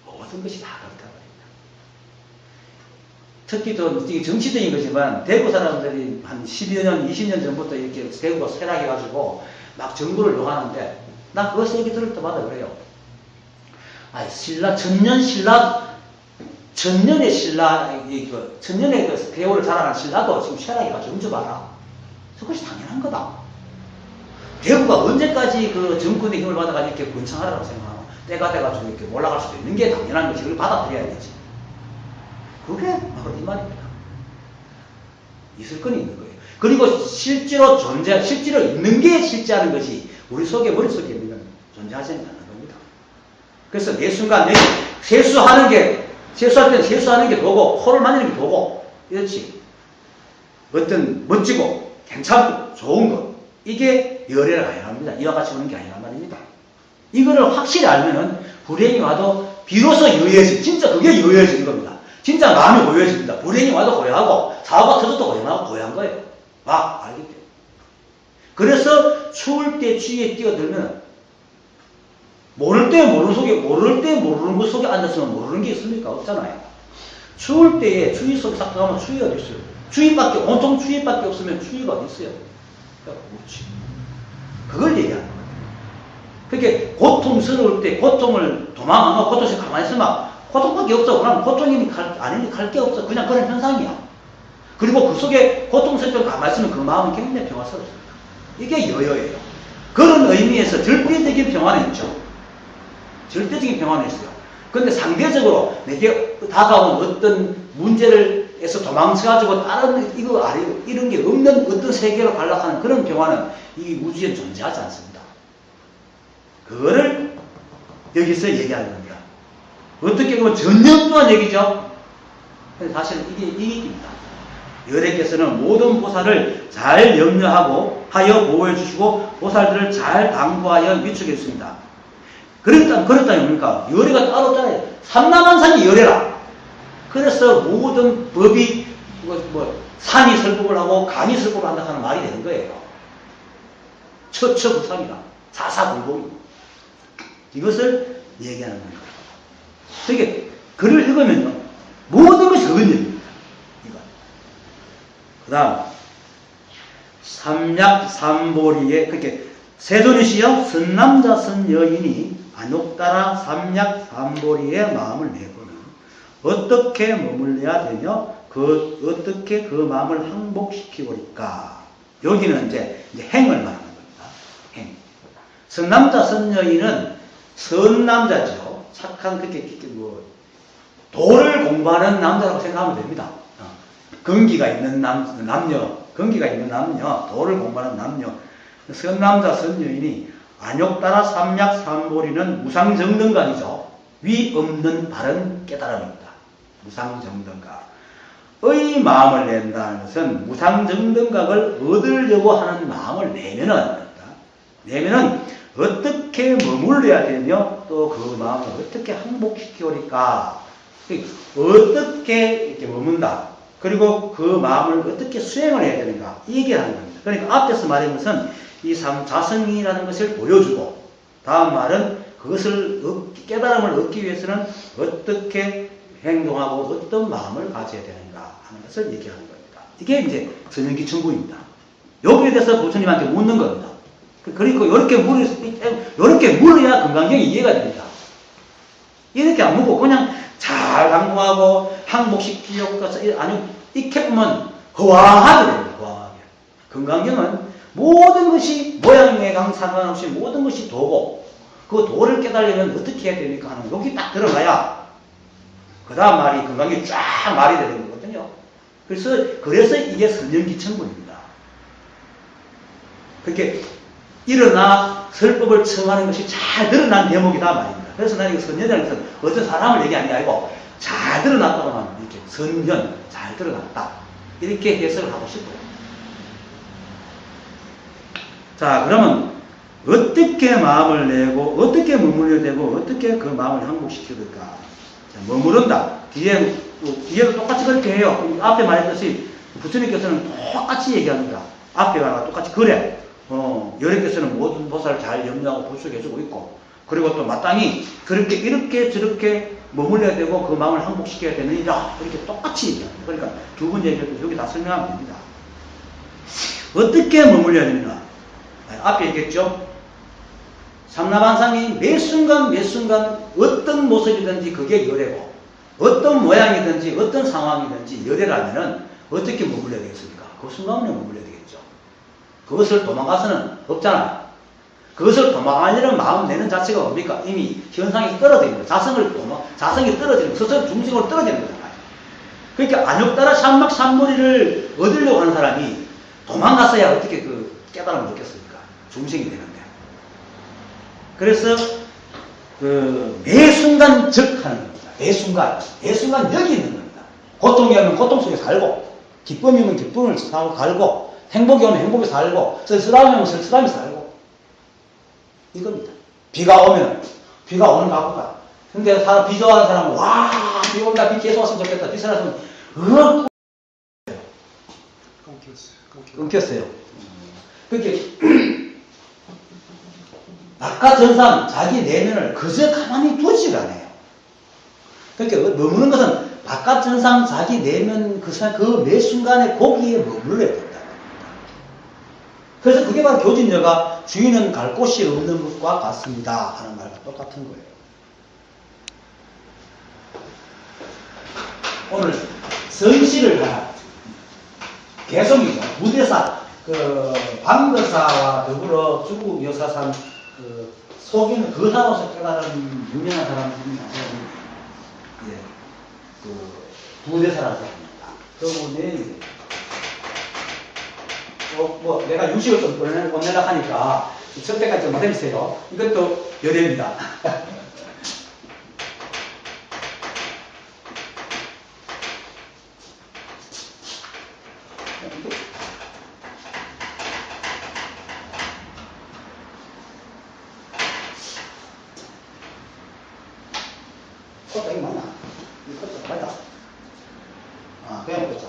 모든 것이 다 그렇다 말입니다. 특히 또 이게 정치적인 거지만 대구 사람들이 한 10여 년, 20년 전부터 이렇게 대구가 쇠락해가지고 막 정부를 요구하는데 난 그거 세게 들을 때마다 그래요. 천년의 천년의 그 대우를 자랑한 신라도 지금 쇠락해가지고 훔쳐봐라. 그것이 당연한 거다. 대구가 언제까지 그 정권의 힘을 받아가지고 이렇게 번창하라고 생각하고 때가 돼가지고 이렇게 올라갈 수도 있는 게 당연한 거지. 그걸 받아들여야 되지. 그게 바로 이 말입니다. 있을 건 있는 거예요. 그리고 실제로 있는 게 실제하는 것이 우리 속에, 머릿속에 있는 건 존재하지 않는 겁니다. 그래서 매 순간 세수할 때는 세수하는 게 도고, 코를 만지는 게 도고, 이렇지. 어떤 멋지고, 괜찮고, 좋은 것. 이게 열애가 아니라 합니다. 이와 같이 오는 게 아니란 말입니다. 이거를 확실히 알면은 불행이 와도 비로소 유해지. 진짜 그게 유해지는 겁니다. 진짜 마음이 고요해집니다. 불행이 와도 고요하고, 사고가 터져도 고요한 거예요. 알기 때문에. 그래서 추울 때 추위에 뛰어들면 모를 때 모르는 것 속에 앉았으면 모르는 게 있습니까? 없잖아요. 추울 때에 추위 속에 싹 들어가면 추위 어디 있어요? 온통 추위밖에 없으면 추위가 어디 있어요? 없지. 그걸 얘기하는 거예요. 그렇게 고통스러울 때 고통을 도망 안 가고 고통에서 가만히 있으면 고통밖에 없어. 그럼 고통이 갈 게 없어. 그냥 그런 현상이야. 그리고 그 속에 고통스러울 때 가만히 있으면 그 마음은 굉장히 평화스럽습니다. 이게 여여예요. 그런 의미에서 절대적인 평화는 있죠. 절대적인 평화는 있어요. 그런데 상대적으로 내게 다가온 어떤 문제에서 도망쳐가지고 다른 이런 게 없는 어떤 세계로 갈락하는 그런 평화는 이 우주에 존재하지 않습니다. 그거를 여기서 얘기하는 겁니다. 어떻게 보면 전년 동안 얘기죠. 근데 사실 이게 얘기입니다. 여래께서는 모든 보살을 잘 염려하고 하여 보호해 주시고 보살들을 잘 당부하여 위축해 주십니다. 그렇다면 뭡니까? 열애가 따로 없잖아요. 삼라만상이 열애라. 그래서 모든 법이 산이 설법을 하고 강이 설법을 한다 하는 말이 되는 거예요. 처처부산이라 사사불공이 이것을 얘기하는 겁니다. 그러니까 글을 읽으면요 모든 것이 그건 얘기입니다. 그 다음 삼약삼보리에 그렇게 세존이시여 선남자 선여인이 안옥따라 삼약삼보리의 마음을 내고는 어떻게 머물러야 되며 어떻게 그 마음을 항복시키고리까. 여기는 이제 행을 말하는 겁니다. 행. 선남자 선여인은 선남자죠. 착한 도를 공부하는 남자라고 생각하면 됩니다. 근기가 있는 남녀, 도를 공부하는 남녀. 선남자 선여인이 안욕따라 삼약삼보리는 무상정등각이죠. 위 없는 바른 깨달음입니다. 무상정등각. 의 마음을 낸다는 것은 무상정등각을 얻으려고 하는 마음을 내면은 내면은 어떻게 머물러야 되며 또 그 마음을 어떻게 항복시키오리까? 어떻게 이렇게 머문다. 그리고 그 마음을 어떻게 수행을 해야 되는가? 이 얘기하는 겁니다. 그러니까 앞에서 말한 것은 이 자성이라는 것을 보여주고, 다음 말은 그것을 깨달음을 얻기 위해서는 어떻게 행동하고 어떤 마음을 가져야 되는가 하는 것을 얘기하는 겁니다. 이게 이제 선연기천부입니다. 여기에 대해서 부처님한테 묻는 겁니다. 그리고 이렇게 물어야 금강경이 이해가 됩니다. 이렇게 안 묻고 그냥 잘 강구하고 항복시키려고 아니 이렇게 보면 허황하게 됩니다. 허황하게. 금강경은 모든 것이 모양외강 상관없이 모든 것이 도고, 그 도를 깨달으려면 어떻게 해야 됩니까 하는 여기 딱 들어가야 그 다음 말이 금강경이 쫙 말이 되는 거거든요. 그래서 이게 선연기천부입니다. 그렇게 일어나 설법을 청하는 것이 잘 드러난 대목이다 말입니다. 그래서 나는 이거 선연이라는 것은 어떤 사람을 얘기하는 게 아니고 잘 드러났다고 하면 이렇게 선연, 잘 드러났다. 이렇게 해석을 하고 싶어요. 자, 그러면 어떻게 마음을 내고 어떻게 머물러야 되고 어떻게 그 마음을 항복시켜야 될까? 머무른다. 뒤에도 똑같이 그렇게 해요. 앞에 말했듯이 부처님께서는 똑같이 얘기합니다. 앞에 말과 똑같이 그래. 여러께서는 모든 보살을 잘 염려하고 불속해주고 있고, 그리고 또 마땅히 그렇게 이렇게 저렇게 머물러야 되고 그 마음을 항복시켜야 되느니라, 이렇게 똑같이 얘기합니다. 그러니까 두 번 얘기해도 여기 다 설명하면 됩니다. 어떻게 머물러야 되느냐? 앞에 얘기했죠. 삼라반상이 매 순간 어떤 모습이든지 그게 열애고, 어떤 모양이든지 어떤 상황이든지 열애라면은 어떻게 머물러야 되겠습니까? 그 순간에 머물러야 되겠죠. 그것을 도망가서는 없잖아요. 그것을 도망가려는 마음 내는 자체가 뭡니까? 이미 현상이 떨어지는 거예요. 자성이 떨어지는 거예요. 스스로 중심으로 떨어지는 거잖아요. 그러니까 안욕따라 샴막샴무리를 얻으려고 하는 사람이 도망갔어야 어떻게 그 깨달음을 느꼈습니까? 중생이 되는데. 그래서 매 순간 적하는 겁니다. 매 순간 여기 있는 겁니다. 고통이 오면 고통 속에 살고, 기쁨이 오면 기쁨을 살고, 행복이 오면 행복에 살고, 쓸쓸함이 오면 쓸쓸함이 살고, 이겁니다. 비가 오면 비가 오는 가구가. 근데 비 좋아하는 사람은 와, 비 온다, 비 계속 왔으면 좋겠다. 비 사람은 끊겼어요. 그렇게 바깥전상 자기 내면을 그저 가만히 두지가 않아요. 그러니까 머무는 것은 바깥전상 자기 내면 그 매 순간에 거기에 머물러야 된다. 그래서 그게 바로 교진녀가 주인은 갈 곳이 없는 것과 같습니다 하는 말과 똑같은 거예요. 오늘 선시를 하나 계속이죠. 무대사 방거사와 더불어 중국 여사상 속에는 거사로서 깨달은 유명한 사람 중에 부대사라는 사람입니다. 그분이 내가 유식을 좀 보내려고 하니까 절대까지 좀 해주세요. 이것도 열애입니다. 이거 맞나? 이거 맞다. 그냥 그렇죠.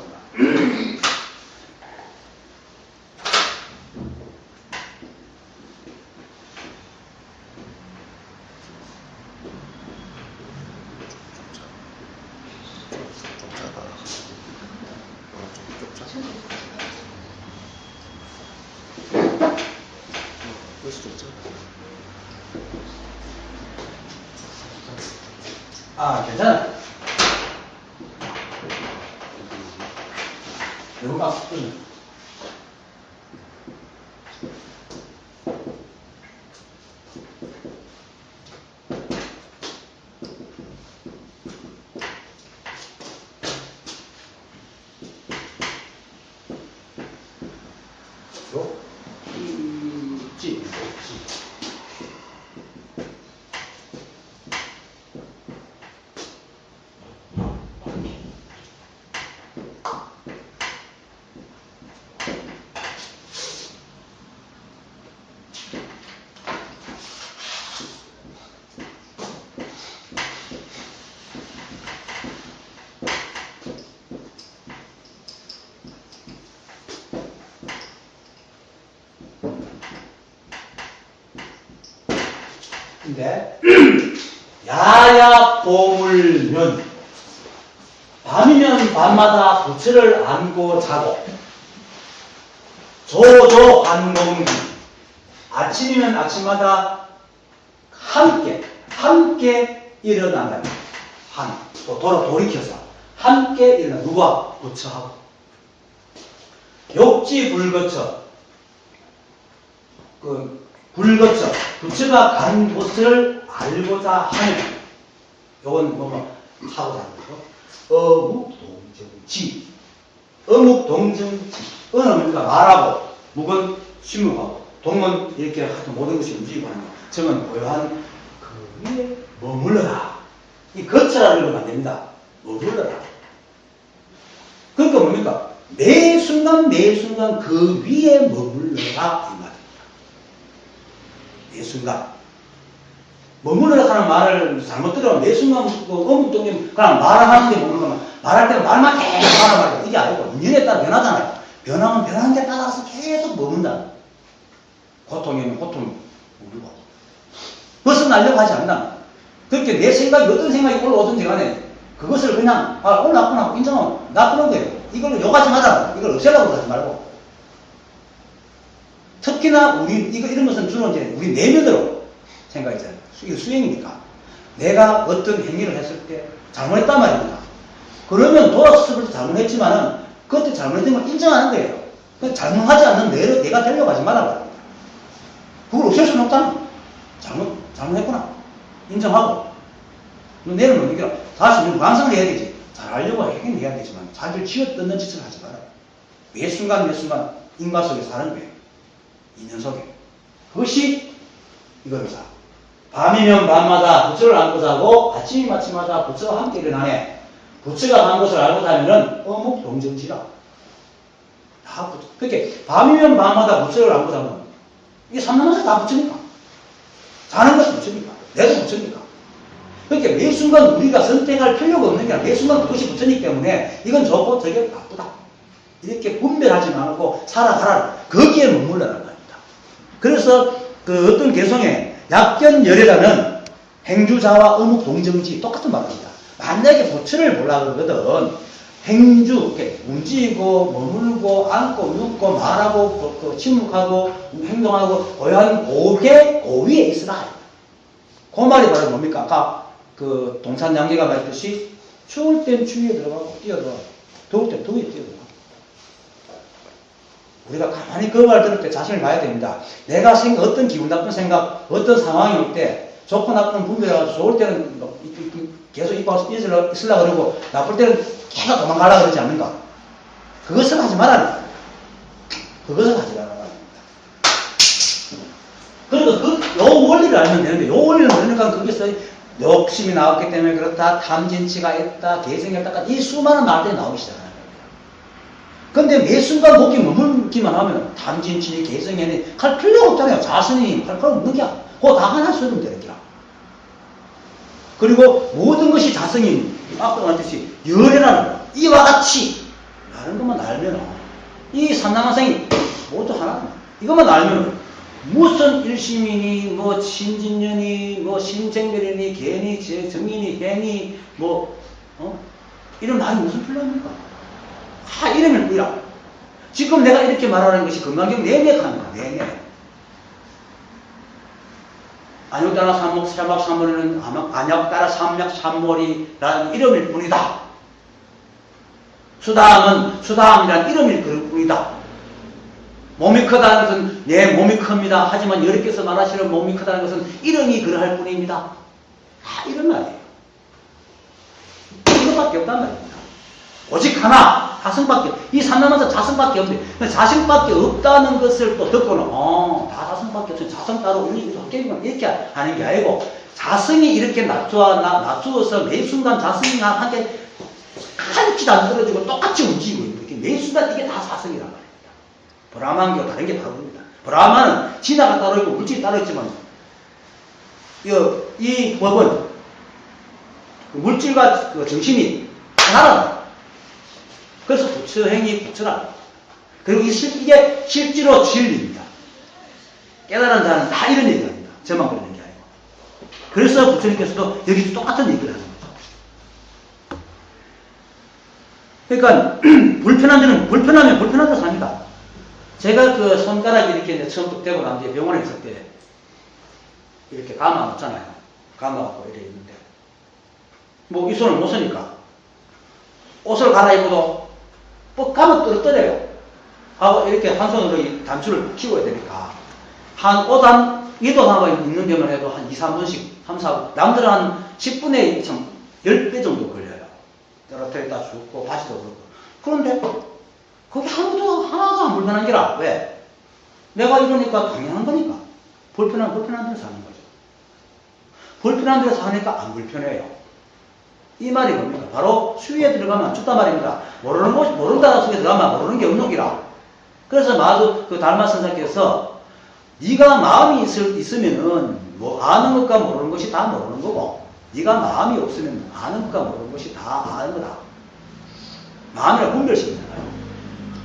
괜찮아. 너무 막 있는데 야야 보물면 밤이면 밤마다 부처를 안고 자고 조조 안공기 아침이면 아침마다 함께 일어난다. 또 돌이켜서 함께 일어나 누가 부처하고 욕지불거처 불거처 부처가 간 곳을 알고자 하는 요건 뭐 하고자 하는 거죠. 어묵동정지 어는 뭡니까? 말하고 묵은 침묵하고 동은 이렇게 하여튼 모든 것이 움직이고 하는 거. 정은 고요한 그 위에 머물러라. 이 거처라는 건 안 됩니다. 머물러라. 그러니까 뭡니까? 매 순간 그 위에 머물러라 이 말입니다. 매 순간 머물러라 하는 말을 잘못 들으면 매 순간 어묵동정 그냥 말하는 게 머물러라. 말할 때는 말만 계속 하는 말이에요. 이게 아니고 인연에 따라 변하잖아요. 변하면 변하는 데 따라서 계속 머문다. 고통이면 고통 모르고 벗어나려고 하지 않는다. 그렇게 내 생각이 어떤 생각이 올라오든지 간에 그것을 그냥 올라왔구나 인정하면 놔두는 거예요. 이걸로 욕하지 마라. 이걸 없애려고 하지 말고. 특히나 이런 것은 주로 이제 우리 내면으로 생각이잖아요. 이게 수행이니까. 내가 어떤 행위를 했을 때 잘못했단 말입니다. 그러면 돌아서서 그렇게 잘못했지만은 그때 잘못된 걸 인정하는 거예요. 잘못하지 않는 내가 되려고 하지 말라 말입니다. 그걸 없앨 수는 없잖아. 잘못했구나. 인정하고. 내일은 뭡니까? 다시 완성을 해야 되지. 잘하려고 하긴 해야 되지만 자기를 쥐어뜯는 짓을 하지 마라. 매 순간 인과 속에 사는 거예요. 인연 속에. 그것이 이겁니다. 밤이면 밤마다 부처를 안고 자고 아침이면 아침마다 부처와 함께 일어나네. 부처가 간 곳을 알고 자면은 어묵동정지라. 그렇게 밤이면 밤마다 부처를 안고 자면 이게 삼남에서 다 부처니까. 자는 것이 부처니까. 내도 부처니까. 그러니까 매 순간 우리가 선택할 필요가 없는 게 아니라 매 순간 그것이 부처이기 때문에 이건 좋고 저게 나쁘다. 이렇게 분별하지 말고 살아가라. 거기에 머물러라는 말입니다. 그래서 그 어떤 개성에 약견열애라는 행주자와 어묵동정지 똑같은 말입니다. 만약에 부처를 몰라 그러거든 행주, 이렇게 움직이고 머물고 앉고 눕고 말하고 침묵하고 행동하고 고요한 고위에 있으라. 그 말이 바로 뭡니까? 아까 그 동산양계가 말했듯이 추울 땐 추위에 들어가고 뛰어들어가고 더울 땐 더위에 뛰어들어가고. 우리가 가만히 그 말 들을 때 자신을 봐야 됩니다. 내가 어떤 기분 나쁜 생각, 어떤 상황이 올 때 좋고 나쁜 분별해가지고 좋을 때는 계속 입고 있으려고 그러고 나쁠 때는 계속 도망가려고 그러지 않는가? 그것을 하지 말아라. 그것을 하지 말아라. 그러니까 요 원리를 알면 되는데 요 원리를 모르니까 거기서 욕심이 나왔기 때문에 그렇다, 탐진치가 있다, 개성했다, 이 수많은 말들이 나오기 시작하는 거예요. 근데 매 순간 거기 머물기만 하면 탐진치, 개성이 할 필요가 없잖아요. 자신이 할 필요 없는 게야. 그거 다 하나 쓰면 되는 게야. 그리고 모든 것이 자성이 아까 말했듯이 열애라는 거. 이와 같이 라는 것만 알면 이 삼남한상이 모두 하나다. 이것만 알면 무슨 일심이니 뭐 신진년이 뭐 신생별이니 개니 정인이 해니 이런 말이 무슨 필요합니까? 이름을 뿌리라. 지금 내가 이렇게 말하는 것이 금강경 내내 하는 거야. 내내. 안역따라 삼목 사막 삼머리는 안역따라 삼맥 삼머리라는 이름일 뿐이다. 수다함은 수다함이라는 이름일 뿐이다. 몸이 크다는 것은 내 몸이 큽니다. 하지만 여러께서 말하시는 몸이 크다는 것은 이름이 그러할 뿐입니다. 이런 말이에요. 이것밖에 없단 말입니다. 오직 하나, 자성밖에, 이 삼남한사 자성밖에 없는데, 자성밖에 없다는 것을 또 듣고는, 다 자성밖에 없어요. 자성 따로 이렇게 하는 게 아니고, 자성이 이렇게 낮추어서 매 순간 자성이 한테 한치도 안 떨어지고 똑같이 움직이고 있는 게 매 순간 이게 다 자성이란 말이에요. 브라만과 다른 게 바로 그겁니다. 브라만은 진화가 따로 있고 물질이 따로 있지만 이 법은 물질과 정신이 하나다. 그래서 부처행이 부처라. 그리고 이게 실제로 진리입니다. 깨달은 자는 다 이런 얘기가 합니다. 저만 그러는 게 아니고. 그래서 부처님께서도 여기서 똑같은 얘기를 하는 거죠. 그러니까 불편한 데는 불편하면 불편한 데서 삽니다. 제가 그 손가락이 이렇게 이제 처음 떼고 난 뒤에 병원에 있을 때 이렇게 감아 놓잖아요. 감아갖고 이렇게 있는데 뭐 이 손을 못 쓰니까 옷을 갈아입어도 뻑 감아 떨어뜨려요. 하고 이렇게 한 손으로 이 단추를 키워야 되니까 한 5단, 2도 있는 병원 해도 한 2, 3분씩 3, 4분 남들은 한 10분에 10배 정도 걸려요. 떨어뜨렸다 죽고 다시 또 그렇고. 그런데 거기 하나도 안 불편한 게라. 왜? 내가 이러니까 당연한 거니까. 불편한 데서 하는 거죠. 불편한 데서 하니까 안 불편해요. 이 말이 뭡니까? 바로 수위에 들어가면 죽다 말입니다. 모른다는 속에 들어가면 모르는 게 없는기라. 그래서 마주 그 달마 선생께서 네가 마음이 있으면은 뭐 아는 것과 모르는 것이 다 모르는 거고, 네가 마음이 없으면 아는 것과 모르는 것이 다 아는 거다. 마음이란 분별심이잖아요.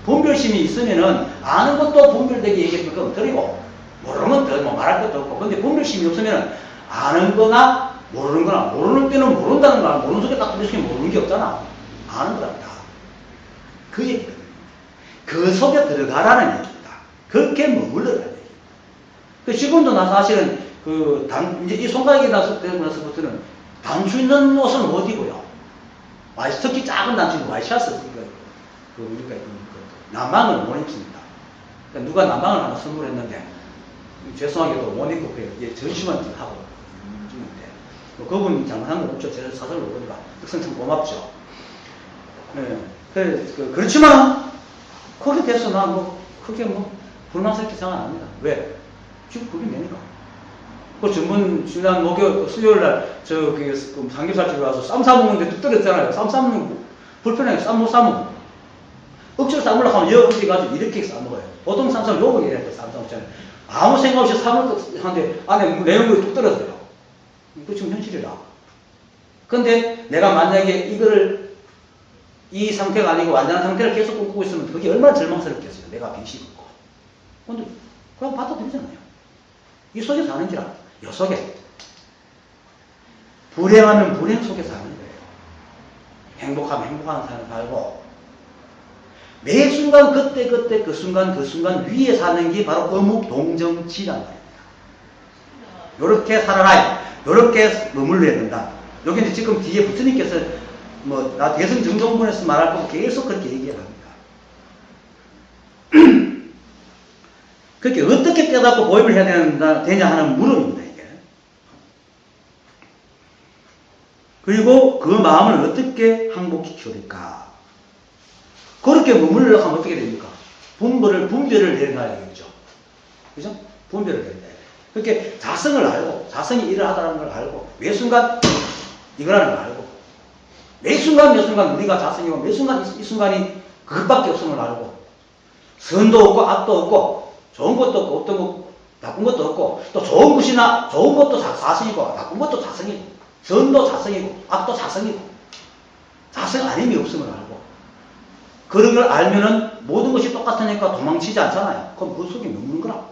분별심이 있으면은 아는 것도 분별되게 얘기할 건 드리고 모르는 건 뭐 말할 것도 없고. 근데 분별심이 없으면은 아는 거나 모르는 거나, 모르는 때는 모른다는 거나, 모르는 속에 딱 들으시면 모르는 게 없잖아. 아는 거랍니다. 그 얘기거든요. 그 속에 들어가라는 얘기입니다. 그렇게 머물러라는 얘기입니다. 그 지금도 나 사실은 이제 이 손가락이 되고 나서부터는 단추 있는 옷은 못 입어요. 특히 작은 단추는 와이셔츠, 우리가 난방을 못 입습니다. 그러니까 누가 난방을 하나 선물했는데, 죄송하게도 못 입고 그냥 전시만 하고 있는데, 뭐 그분 잘못한 건 없죠. 제가 사설로 보니까. 참 고맙죠. 네. 그렇지만, 거기에 대해서 나 크게 불만스럽게 생각 안 합니다. 왜? 지금 그게 되니까. 지난 수요일 날, 삼겹살 집에 와서 쌈 싸먹는데 뚝 떨어졌잖아요. 쌈 싸먹는 거 불편하게 쌈 못 싸먹고. 억지로 싸먹으려고 하면 여기 가지고 이렇게 싸먹어요. 보통 쌈 싸면 요거 이래야 돼, 쌈 싸먹잖아요. 아무 생각 없이 싸먹을 하는데 안에 내용물이 뚝 떨어져요. 이거 지금 현실이라. 근데 내가 만약에 이 상태가 아니고 완전한 상태를 계속 꿈꾸고 있으면 그게 얼마나 절망스럽겠어요. 내가 빙식 없고. 근데 그냥 받아들이잖아요. 이 속에 사는 기라. 요 속에. 불행하면 불행 속에 사는 거예요. 행복하면 행복한 삶을 살고, 매 순간 그때 그 순간 위에 사는 게 바로 어묵동정지란 말입니다. 요렇게 살아라. 요렇게 머물러야 된다. 여기 이제 지금 뒤에 부처님께서 나 대승 정정문에서 말할 거고 계속 그렇게 얘기합니다. 그렇게 어떻게 깨닫고 보임을 해야 되냐 하는 물음입니다, 이게. 그리고 그 마음을 어떻게 항복시켜야 그렇게 머물려고 하면 어떻게 됩니까? 분별을 내려놔야겠죠. 그죠? 분별을 내려놔야 돼요. 그렇게 자성을 알고, 자성이 이러하다는 걸 알고, 매 순간 이거라는 걸 알고, 매 순간 우리가 자성이고, 매 순간 이 순간이 그것밖에 없음을 알고, 선도 없고, 악도 없고, 좋은 것도 없고, 어떤 거, 나쁜 것도 없고, 또 좋은 것도 자성이고, 나쁜 것도 자성이고, 선도 자성이고, 악도 자성이고, 자성 아님이 없음을 알고, 그런 걸 알면은 모든 것이 똑같으니까 도망치지 않잖아요. 그럼 그 속에 머무는 거라.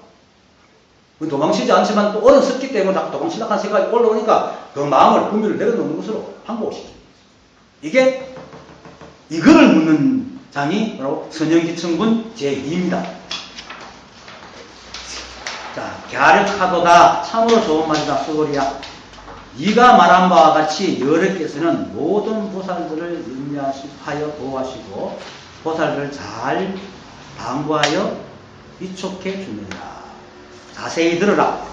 도망치지 않지만 또 어른스럽기 때문에 자꾸 도망치려고 하는 생각이 올라오니까 그 마음을 분별을 내려놓는 것으로 항복시킵니다. 이거를 묻는 장이 바로 선영기천군 제2입니다. 자, 갸륵하도다 참으로 좋은 말이다 소거리야. 네가 말한 바와 같이 여러께서는 모든 보살들을 염려하여 도와시고 보살들을 잘 방구하여 위촉해 주느니라. 자세히 들으라.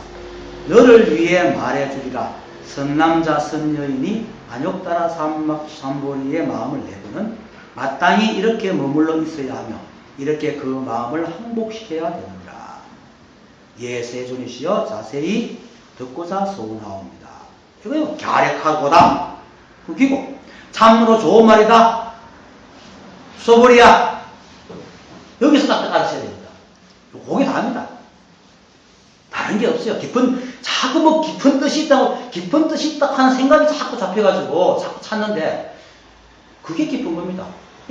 너를 위해 말해주리라. 선남자 선여인이 안욕따라 삼보리의 마음을 내고는 마땅히 이렇게 머물러 있어야 하며 이렇게 그 마음을 항복시켜야 되느니라. 예 세존이시여 자세히 듣고자 소원하옵니다. 이거요. 갸륵하고다. 그기고 참으로 좋은 말이다. 소보리야. 여기서 딱 가르쳐야 됩니다. 그게 다입니다. 다른 게 없어요. 자꾸 깊은 뜻이 있다 하는 생각이 자꾸 잡혀가지고 자꾸 찾는데 그게 깊은 겁니다.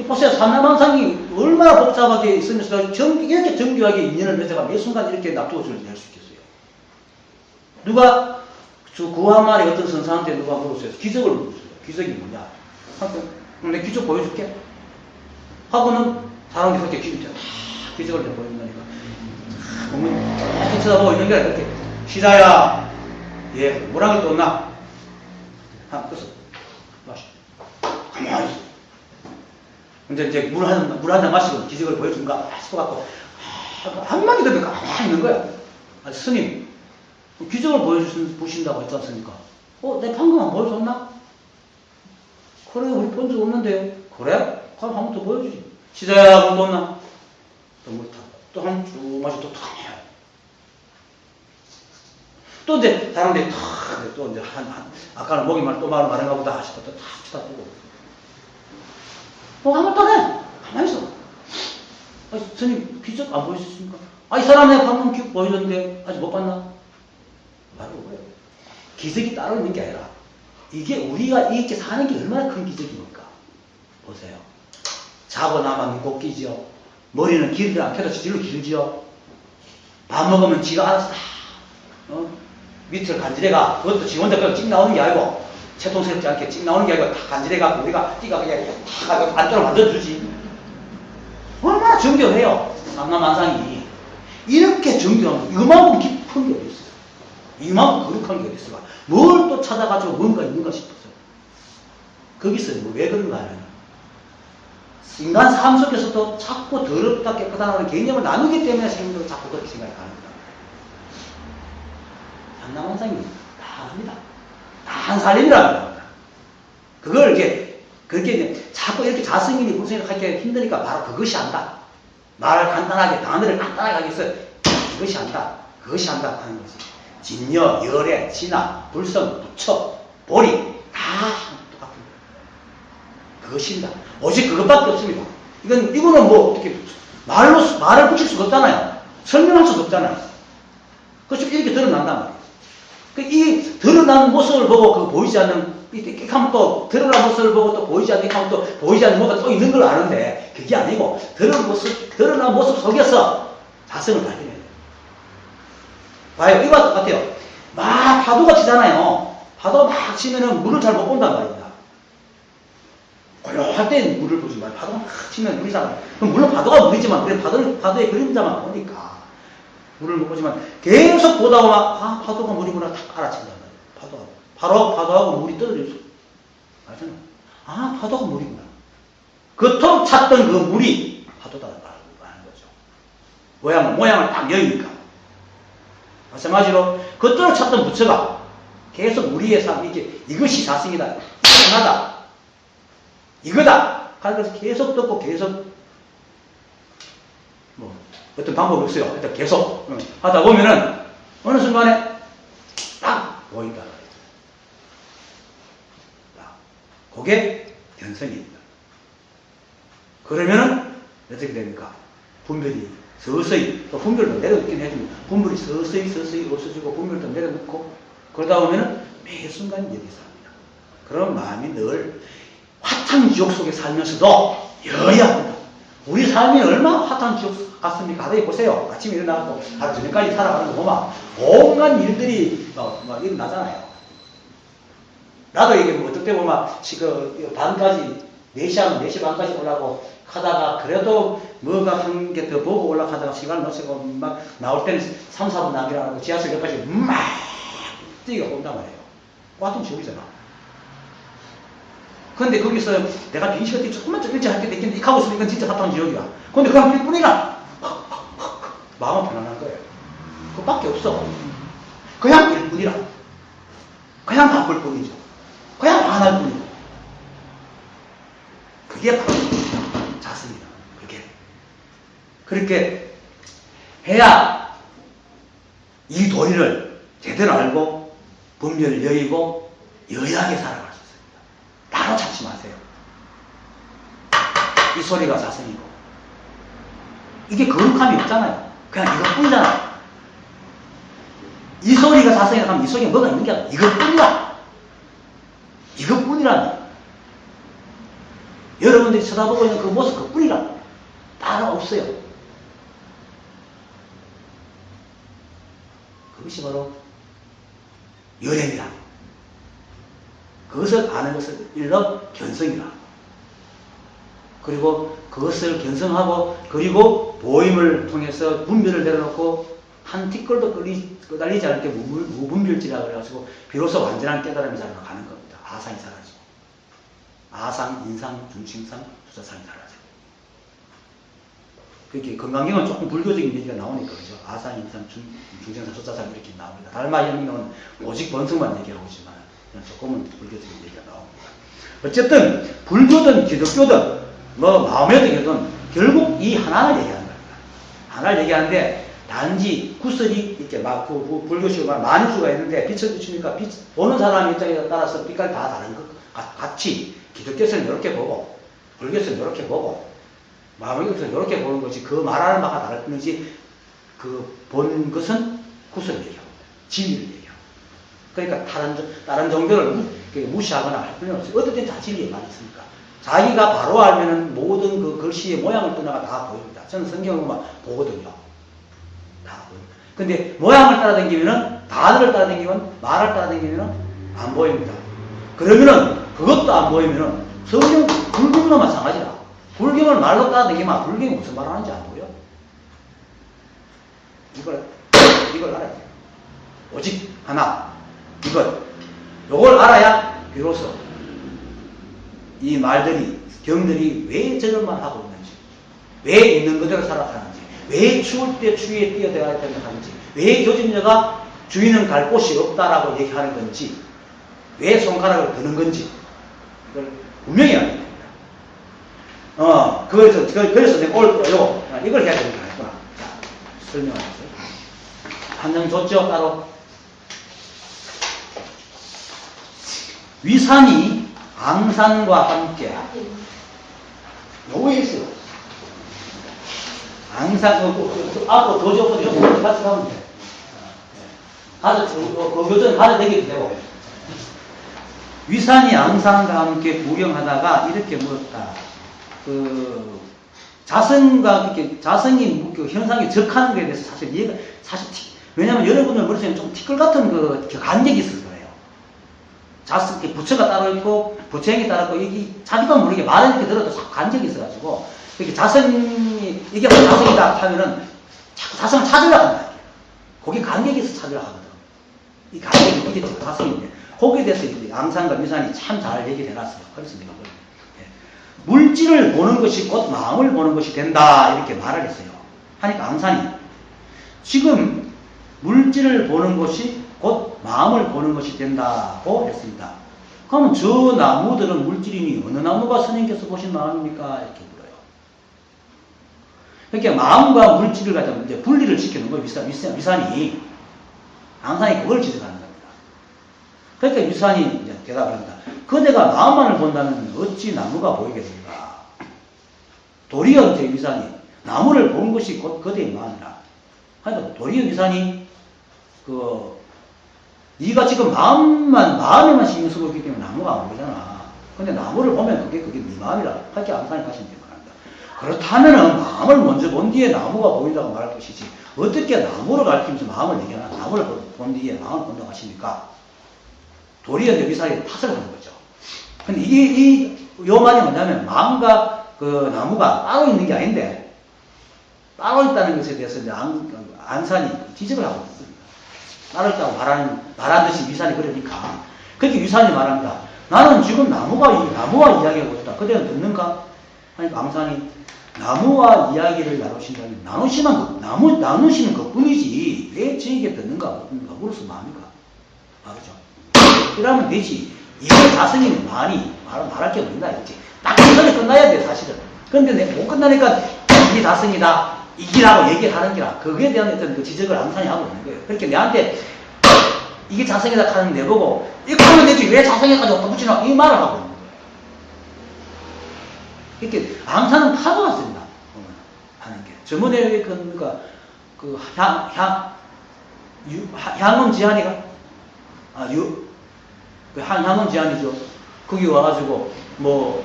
보세요. 삼라만상이 얼마나 복잡하게 있으면서 이렇게 정교하게 인연을 맺어가 매 순간 이렇게 납두어줄 낼 수 있겠어요. 누가 그 한 마리 어떤 선사한테 누가 물었어요. 기적을 물었어요. 기적이 뭐냐? 내 기적 보여줄게. 하고는 사람들이 그렇게 기적을 보여준다니까. 보면 이렇게 쳐다보고 있는 게 아니라 이렇게 시자야, 예, 뭐라고 또 없나? 한 끄서 마시. 가만히 있어. 근데 이제 물 한 잔 마시고 기적을 보여준가 싶어 갖고 한마디도 안 가만히 있는 거야. 아, 스님, 기적을 보신다고 했지 않습니까? 내 방금 안 보여줬나? 그래, 우리 본 적 없는데요. 그래? 그럼 한 번 더 보여주지. 시자야, 물 없나? 또 물 타. 또 한 쭉 마시고 또 가만히. 또 이제 사람들이 또 이제 아까는 목이 또 마른가 보다 하시고 또 탁 쳐다보고. 한 번 더 해. 가만히 있어. 스님, 기적 안 보여주셨습니까? 이 사람 내가 방금 기적 보여줬는데 아직 못 봤나? 바로 그거예요. 기적이 따로 있는 게 아니라 이게 우리가 이렇게 사는 게 얼마나 큰 기적입니까? 보세요. 자고 나면 눈곱 끼지요. 머리는 길지 않게도 질로 길지요. 밥 먹으면 지가 알아서 다 밑을 간지래가 그것도 지 혼자 그냥 찍 나오는 게 아니고 채통스럽지 않게 찍 나오는 게 아니고 다 간지래가 우리가 띠가 그냥 다 안쪽으로 만들어주지. 얼마나 정교해요. 상남만상이. 이렇게 정교한 이만큼 깊은 게 어디 있어요. 이만큼 거룩한 게 어디 있어요. 뭘 또 찾아가지고 뭔가 있는가 싶었어요. 거기서 왜 그런가 하면 인간 삶 속에서도 자꾸 더럽다 깨끗하다는 개념을 나누기 때문에 생각을 자꾸 그렇게 생각하는 거다. 상남만상이 다 합니다. 다 한 살림이랍니다. 그걸 그렇게 이제 자꾸 이렇게 자승인이 무슨 생각하기 힘드니까 바로 그것이 안다. 말을 간단하게, 단어를 간단하게 하겠어요. 그것이 안다. 그것이 안다 하는 거지. 진여, 열애, 진화, 불성, 부처, 보리 다 똑같은 거예요. 그것입니다. 오직 그것밖에 없습니다. 이거는 뭐 어떻게 말을 붙일 수가 없잖아요. 설명할 수가 없잖아요. 그것이 이렇게 드러난단 말이에요. 이 드러나는 모습을 보고 그 보이지 않는 이렇게 하면 또 드러난 모습을 보고 또 보이지 않는 하면 또 보이지 않는 뭐가 또 있는 걸 아는데 그게 아니고 드러난 모습 속에서 자성을 발견해야 돼요. 봐요. 이거와 똑같아요. 막 파도가 치잖아요. 파도가 막 치면은 물을 잘 못 본단 말입니다. 고요할 때 물을 보지 말고 파도가 막 치면 물이 잘 그럼 물론 파도가 물이지만 그래 파도의 그림자만 보니까 물을 못 보지만 계속 보다 보면 파도가 물이구나 딱 알아챈단 말이에요. 파도하고 물이 떨어져 있어. 알잖아. 파도가 물이구나. 그토록 찾던 그 물이 파도다라는 거죠. 모양을 딱 여니까. 마찬가지로 그토록 찾던 부처가 계속 우리의 삶 이것이 사승이다. 이거 하나다. 이거다. 그래서 계속 듣고 계속 어떤 방법이 없어요. 일단 계속 하다 보면은 어느 순간에 딱 보인다. 그게 견성입니다. 그러면은 어떻게 됩니까? 분별이 서서히 또 분별도 내려놓긴 해줍니다. 분별이 서서히 없어지고 분별도 내려놓고 그러다 보면은 매 순간 여기서 합니다. 그런 마음이 늘 화탕지옥 속에 살면서도 여야 합니다. 우리 삶이 얼마나 화탕지옥 같습니까? 하루에 보세요. 아침에 일어나고 하루 저녁까지 살아가는 거 보면 온갖 일들이 막 일어나잖아요. 나도 이게 어떨 때 보면 반까지 4시 반까지 올라가고 하다가 그래도 뭐가 한 개 더 보고 올라가다가 시간을 놓치고 막 나올 때는 3, 4분 남기라고 지하철 옆까지 막 뛰어가 온단 말이에요. 와통 지옥이잖아. 근데 거기서 내가 빈시간 때 조금만 일찍 할 때 느끼는데 이하고 있으면 이건 진짜 화통 지옥이야. 근데 그 한 뿐이나 마음은 편안한 거예요. 그밖에 없어. 그냥 일뿐이라. 그냥 바쁠 뿐이죠. 그냥 화날 뿐이죠. 그게 바로 자습니다. 그렇게 해야 이 도리를 제대로 알고 분별을 여의고 여야하게 살아갈 수 있습니다. 따로 찾지 마세요. 이 소리가 자성이고 이게 거룩함이 없잖아요. 그냥 이것뿐이잖아요. 이 소리가 자성이라 하면 이 속에 뭐가 있는 게 아니라 이것뿐이야. 이것뿐이라니. 여러분들이 쳐다보고 있는 그 모습 그뿐이라. 따로 없어요. 그것이 바로 열애니라. 그것을 아는 것을 일러 견성이라. 그리고 그것을 견성하고 그리고 모임을 통해서 분별을 내려놓고 한 티끌도 끄달리지 않게 무분별지라 그래가지고 비로소 완전한 깨달음이 자리로 가는 겁니다. 아상이 사라지고. 아상, 인상, 중심상, 수사상이 사라지고. 그렇게 건강경은 조금 불교적인 얘기가 나오니까 그죠. 아상, 인상, 중심상, 수사상 이렇게 나옵니다. 달마현명은 오직 번성만 얘기하고 있지만 조금은 불교적인 얘기가 나옵니다. 어쨌든 불교든 기독교든 뭐 마음에든 결국 이 하나를 얘기하는 겁니다. 하나를 얘기하는데 단지 구설이 이렇게 막 불교식으로 많은 수가 있는데 빛을 비추니까 보는 사람 입장에 따라서 빛깔이 다 다른 것 같이 기독교에서는 이렇게 보고 불교에서는 이렇게 보고 마음에서는 이렇게 보는 것이 그 말하는 바가 다를 뿐이지 그 본 것은 구설을 얘기합니다. 진리를 얘기합니다. 그러니까 다른 종교를 무시하거나 할 필요는 없어요. 어쨌든 다 진리에 많이 있으니까. 자기가 바로 알면은 모든 그 글씨의 모양을 떠나가 다 보입니다. 저는 성경을 보거든요. 다 보입니다. 근데 모양을 따라다니면은, 단어를 따라다니면, 말을 따라다니면은 안 보입니다. 그러면은, 그것도 안 보이면은, 불교나 마찬가지다. 불경을 말로 따라다니면 불경이 무슨 말 하는지 안 보여? 이걸 알아야 돼요. 오직 하나. 요걸 알아야 비로소 이 말들이, 경들이 왜 저런 말 하고 있는지, 왜 있는 그대로 살아가는지, 왜 추울 때 추위에 뛰어들어야 하는지, 왜 교진녀가 주인은 갈 곳이 없다라고 얘기하는 건지, 왜 손가락을 드는 건지, 이걸 분명히 알아야 됩니다. 그래서 내가 이걸 해야 되는 거구나. 자, 설명하겠어요. 한정 줬죠, 따로. 위산이 앙산과 함께 요거에 있어요. 앙산 앞으로 더 적어도 같이 가면 돼. 그 교전 가져 되기도 되고. 위산이 앙산과 함께 구경하다가 이렇게 물었다. 자성과 이렇게 자성이 현상이 적하는 것에 대해서 왜냐면 여러분들 머릿속에 좀 티끌 같은 그 간격이 있을 거예요. 부처가 따로 있고, 부처행이 따로 있고, 자기도 모르게 말을 이렇게 들어도 자꾸 간격이 있어가지고, 이렇게 자성이, 이게 뭐 자성이다 하면은, 자꾸 자성을 찾으려고 한다. 거기 간격이 있어 찾으려고 하거든. 이 간격이 이게 자성인데, 거기에 대해서 앙산과 위산이 참 잘 얘기를 해놨어요. 그래서 내가 물질을 보는 것이 곧 마음을 보는 것이 된다. 이렇게 말을 했어요. 하니까 앙산이, 지금 물질을 보는 것이 곧 마음을 보는 것이 된다고 했습니다. 그러면 저 나무들은 물질이니 어느 나무가 스님께서 보신 마음입니까? 이렇게 물어요. 그러니까 마음과 물질을 가지고 이제 분리를 시키는 거예요. 위산이. 앙산이 그걸 지적하는 겁니다. 그러니까 위산이 이제 대답을 합니다. 그대가 마음만을 본다면 어찌 나무가 보이겠습니까? 도리어 이제 위산이 나무를 본 것이 곧 그대의 마음이라. 그러니까 도리어 위산이 네가 지금 마음에만 신경 쓰고 있기 때문에 나무가 안 보이잖아. 근데 나무를 보면 그게 네 마음이라. 그렇게 앙산이 하시면 됩니다. 그렇다면은 마음을 먼저 본 뒤에 나무가 보인다고 말할 것이지. 어떻게 나무를 가리키면서 마음을 얘기하나? 나무를 본 뒤에 마음을 본다고 하십니까? 도리어 이제 위산이 탓을 하는 거죠. 근데 요 말이 뭐냐면 마음과 그 나무가 따로 있는 게 아닌데 따로 있다는 것에 대해서 이제 앙산이 지적을 하고 있습니다. 따로 있다고 말한 듯이 위산이 그러니까. 그렇게 위산이 말합니다. 나는 지금 나무와 이야기하고 있다. 그대는 듣는가? 하니까 앙산이 나무와 이야기를 나누신다면 나누시는 것 뿐이지 왜 저에게 듣는가 물어서 마음인가? 그죠? 이러면 되지. 이걸 자성이는 말할 게 없는다 이거지. 딱 그 전에 끝나야 돼 사실은. 그런데 못 끝나니까 이게 자성이다 이기라고 얘기하는 게라. 그거에 대한 어떤 그 지적을 앙산이 하고 있는 거예요. 그렇게 내한테 이게 자성이다 하는 내보고 이거 하면 되지 왜 자성이까지 또 붙이나 이 말을 하고 있는 거예요. 이렇게 앙산은 파도가 씁니다. 하는 게. 저번에 향은 지한이가 향은 지한이죠. 거기 와가지고 뭐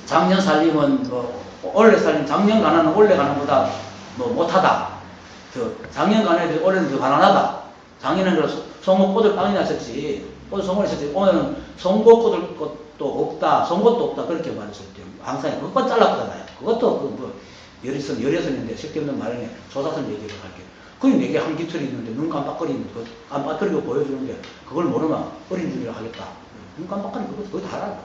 작년 살림은 올해 살림 작년 가난은 올해 가난보다 못하다. 작년 가난이 올해는 더 가난하다. 작년에는 그래서 송곳 빵이 났었지. 꽃 송곳이 있었지. 오늘은 송곳 꽂을 것도 없다. 송곳도 없다. 그렇게 말했을 때. 항상 그것 잘랐잖아요. 그것도 뭐 열애선인데 쓸데없는 말이네. 조사선 얘기를 할게. 그게 내게 한기철이 있는데 눈 깜빡거리는 거 깜빡거리고 보여주는데 그걸 모르면 어린 줄이라 하겠다. 눈 깜빡거리는 그거 다 알아요.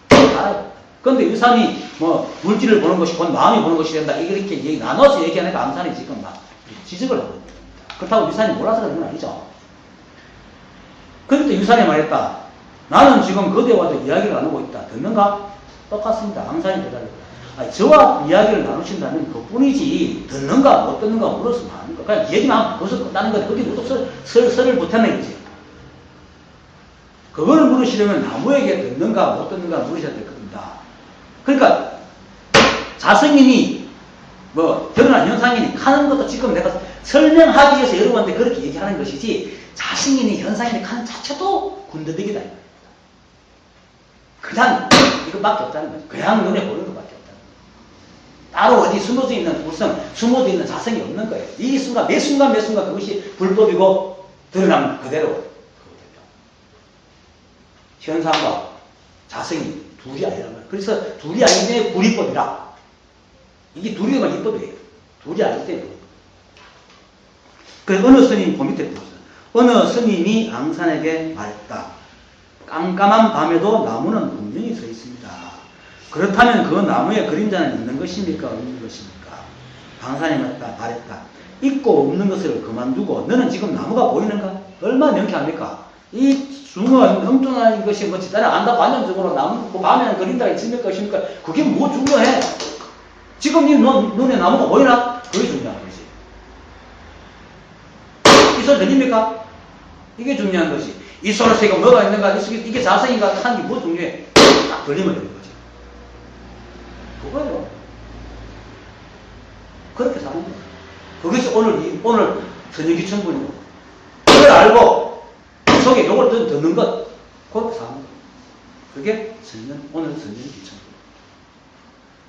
그거 다 알아요. 근데 유산이 뭐 물질을 보는 것이 곧 마음이 보는 것이 된다. 이렇게 나눠서 얘기하니까 암산이 지금 막 지적을 하고 있는 겁니다. 그렇다고 유산이 몰라서 그런 건 아니죠. 그때 유산이 말했다. 나는 지금 그대와도 이야기를 나누고 있다. 듣는가? 똑같습니다. 암산이 대답입니다. 저와 이야기를 나누신다면 그뿐이지 듣는가 못 듣는가 물었으면 합니까? 그냥 얘기만 하면 벌써 끝나는 거지. 그게 무슨 설을 못하는 거지. 그걸 물으시려면 나무에게 듣는가 못 듣는가 물으셔야 될 겁니다. 그러니까 자성인이 뭐 드러난 현상인이 하는 것도 지금 내가 설명하기 위해서 여러분한테 그렇게 얘기하는 것이지 자성인이 현상인이 하는 자체도 군더더기다. 그냥 이것밖에 없다는 거죠. 그냥 눈에 보이는 것밖에 없다는 거죠. 따로 어디 숨어져 있는 우성, 숨어져 있는 자성이 없는 거예요. 이 순간, 매 순간 그것이 불법이고 드러나면 그대로 현상과 자성이 둘이 아니란 말이에요. 그래서 둘이 아니기 때문에 불이법이라. 이게 둘이면 이법이에요. 둘이 아니기 때문에. 그래서 어느 스님이 그 밑에 보세요. 어느 스님이 앙산에게 말했다. 깜깜한 밤에도 나무는 분명히 서 있습니다. 그렇다면 그 나무의 그림자는 있는 것입니까? 없는 것입니까? 앙산이 말했다. 있고 없는 것을 그만두고 너는 지금 나무가 보이는가? 얼마나 명쾌합니까? 이 중요한 엉뚱한 것이 뭐 지단에 안다 관념적으로 나무 그 밤에는 그림자가 있습니까? 없습니까? 그게 뭐 중요해? 지금 이 눈에 나무가 보이나? 그게 중요한 거지. 이 소리 들립니까? 이게 중요한 것이. 이 소리가 뭐가 있는가? 이게 자성인가? 하는 게 뭐 중요해? 딱 들리면 되는 거지. 그거예요. 그렇게 사는 거예요. 그것이 오늘 선영기 천분이고. 그걸 알고 속에 요걸 듣는 것. 그렇게 사는 거예요. 그게 오늘 선영기 천분.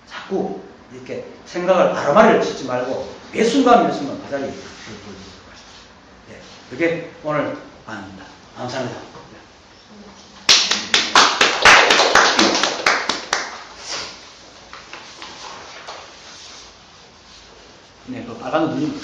자꾸 이렇게 생각을 아르마리를 짓지 말고 매 순간 그 자리에 보여주도록 하십시오. 네, 그게 오늘 반입니다. 감사합니다. 네, 그 빨간 거 눌리면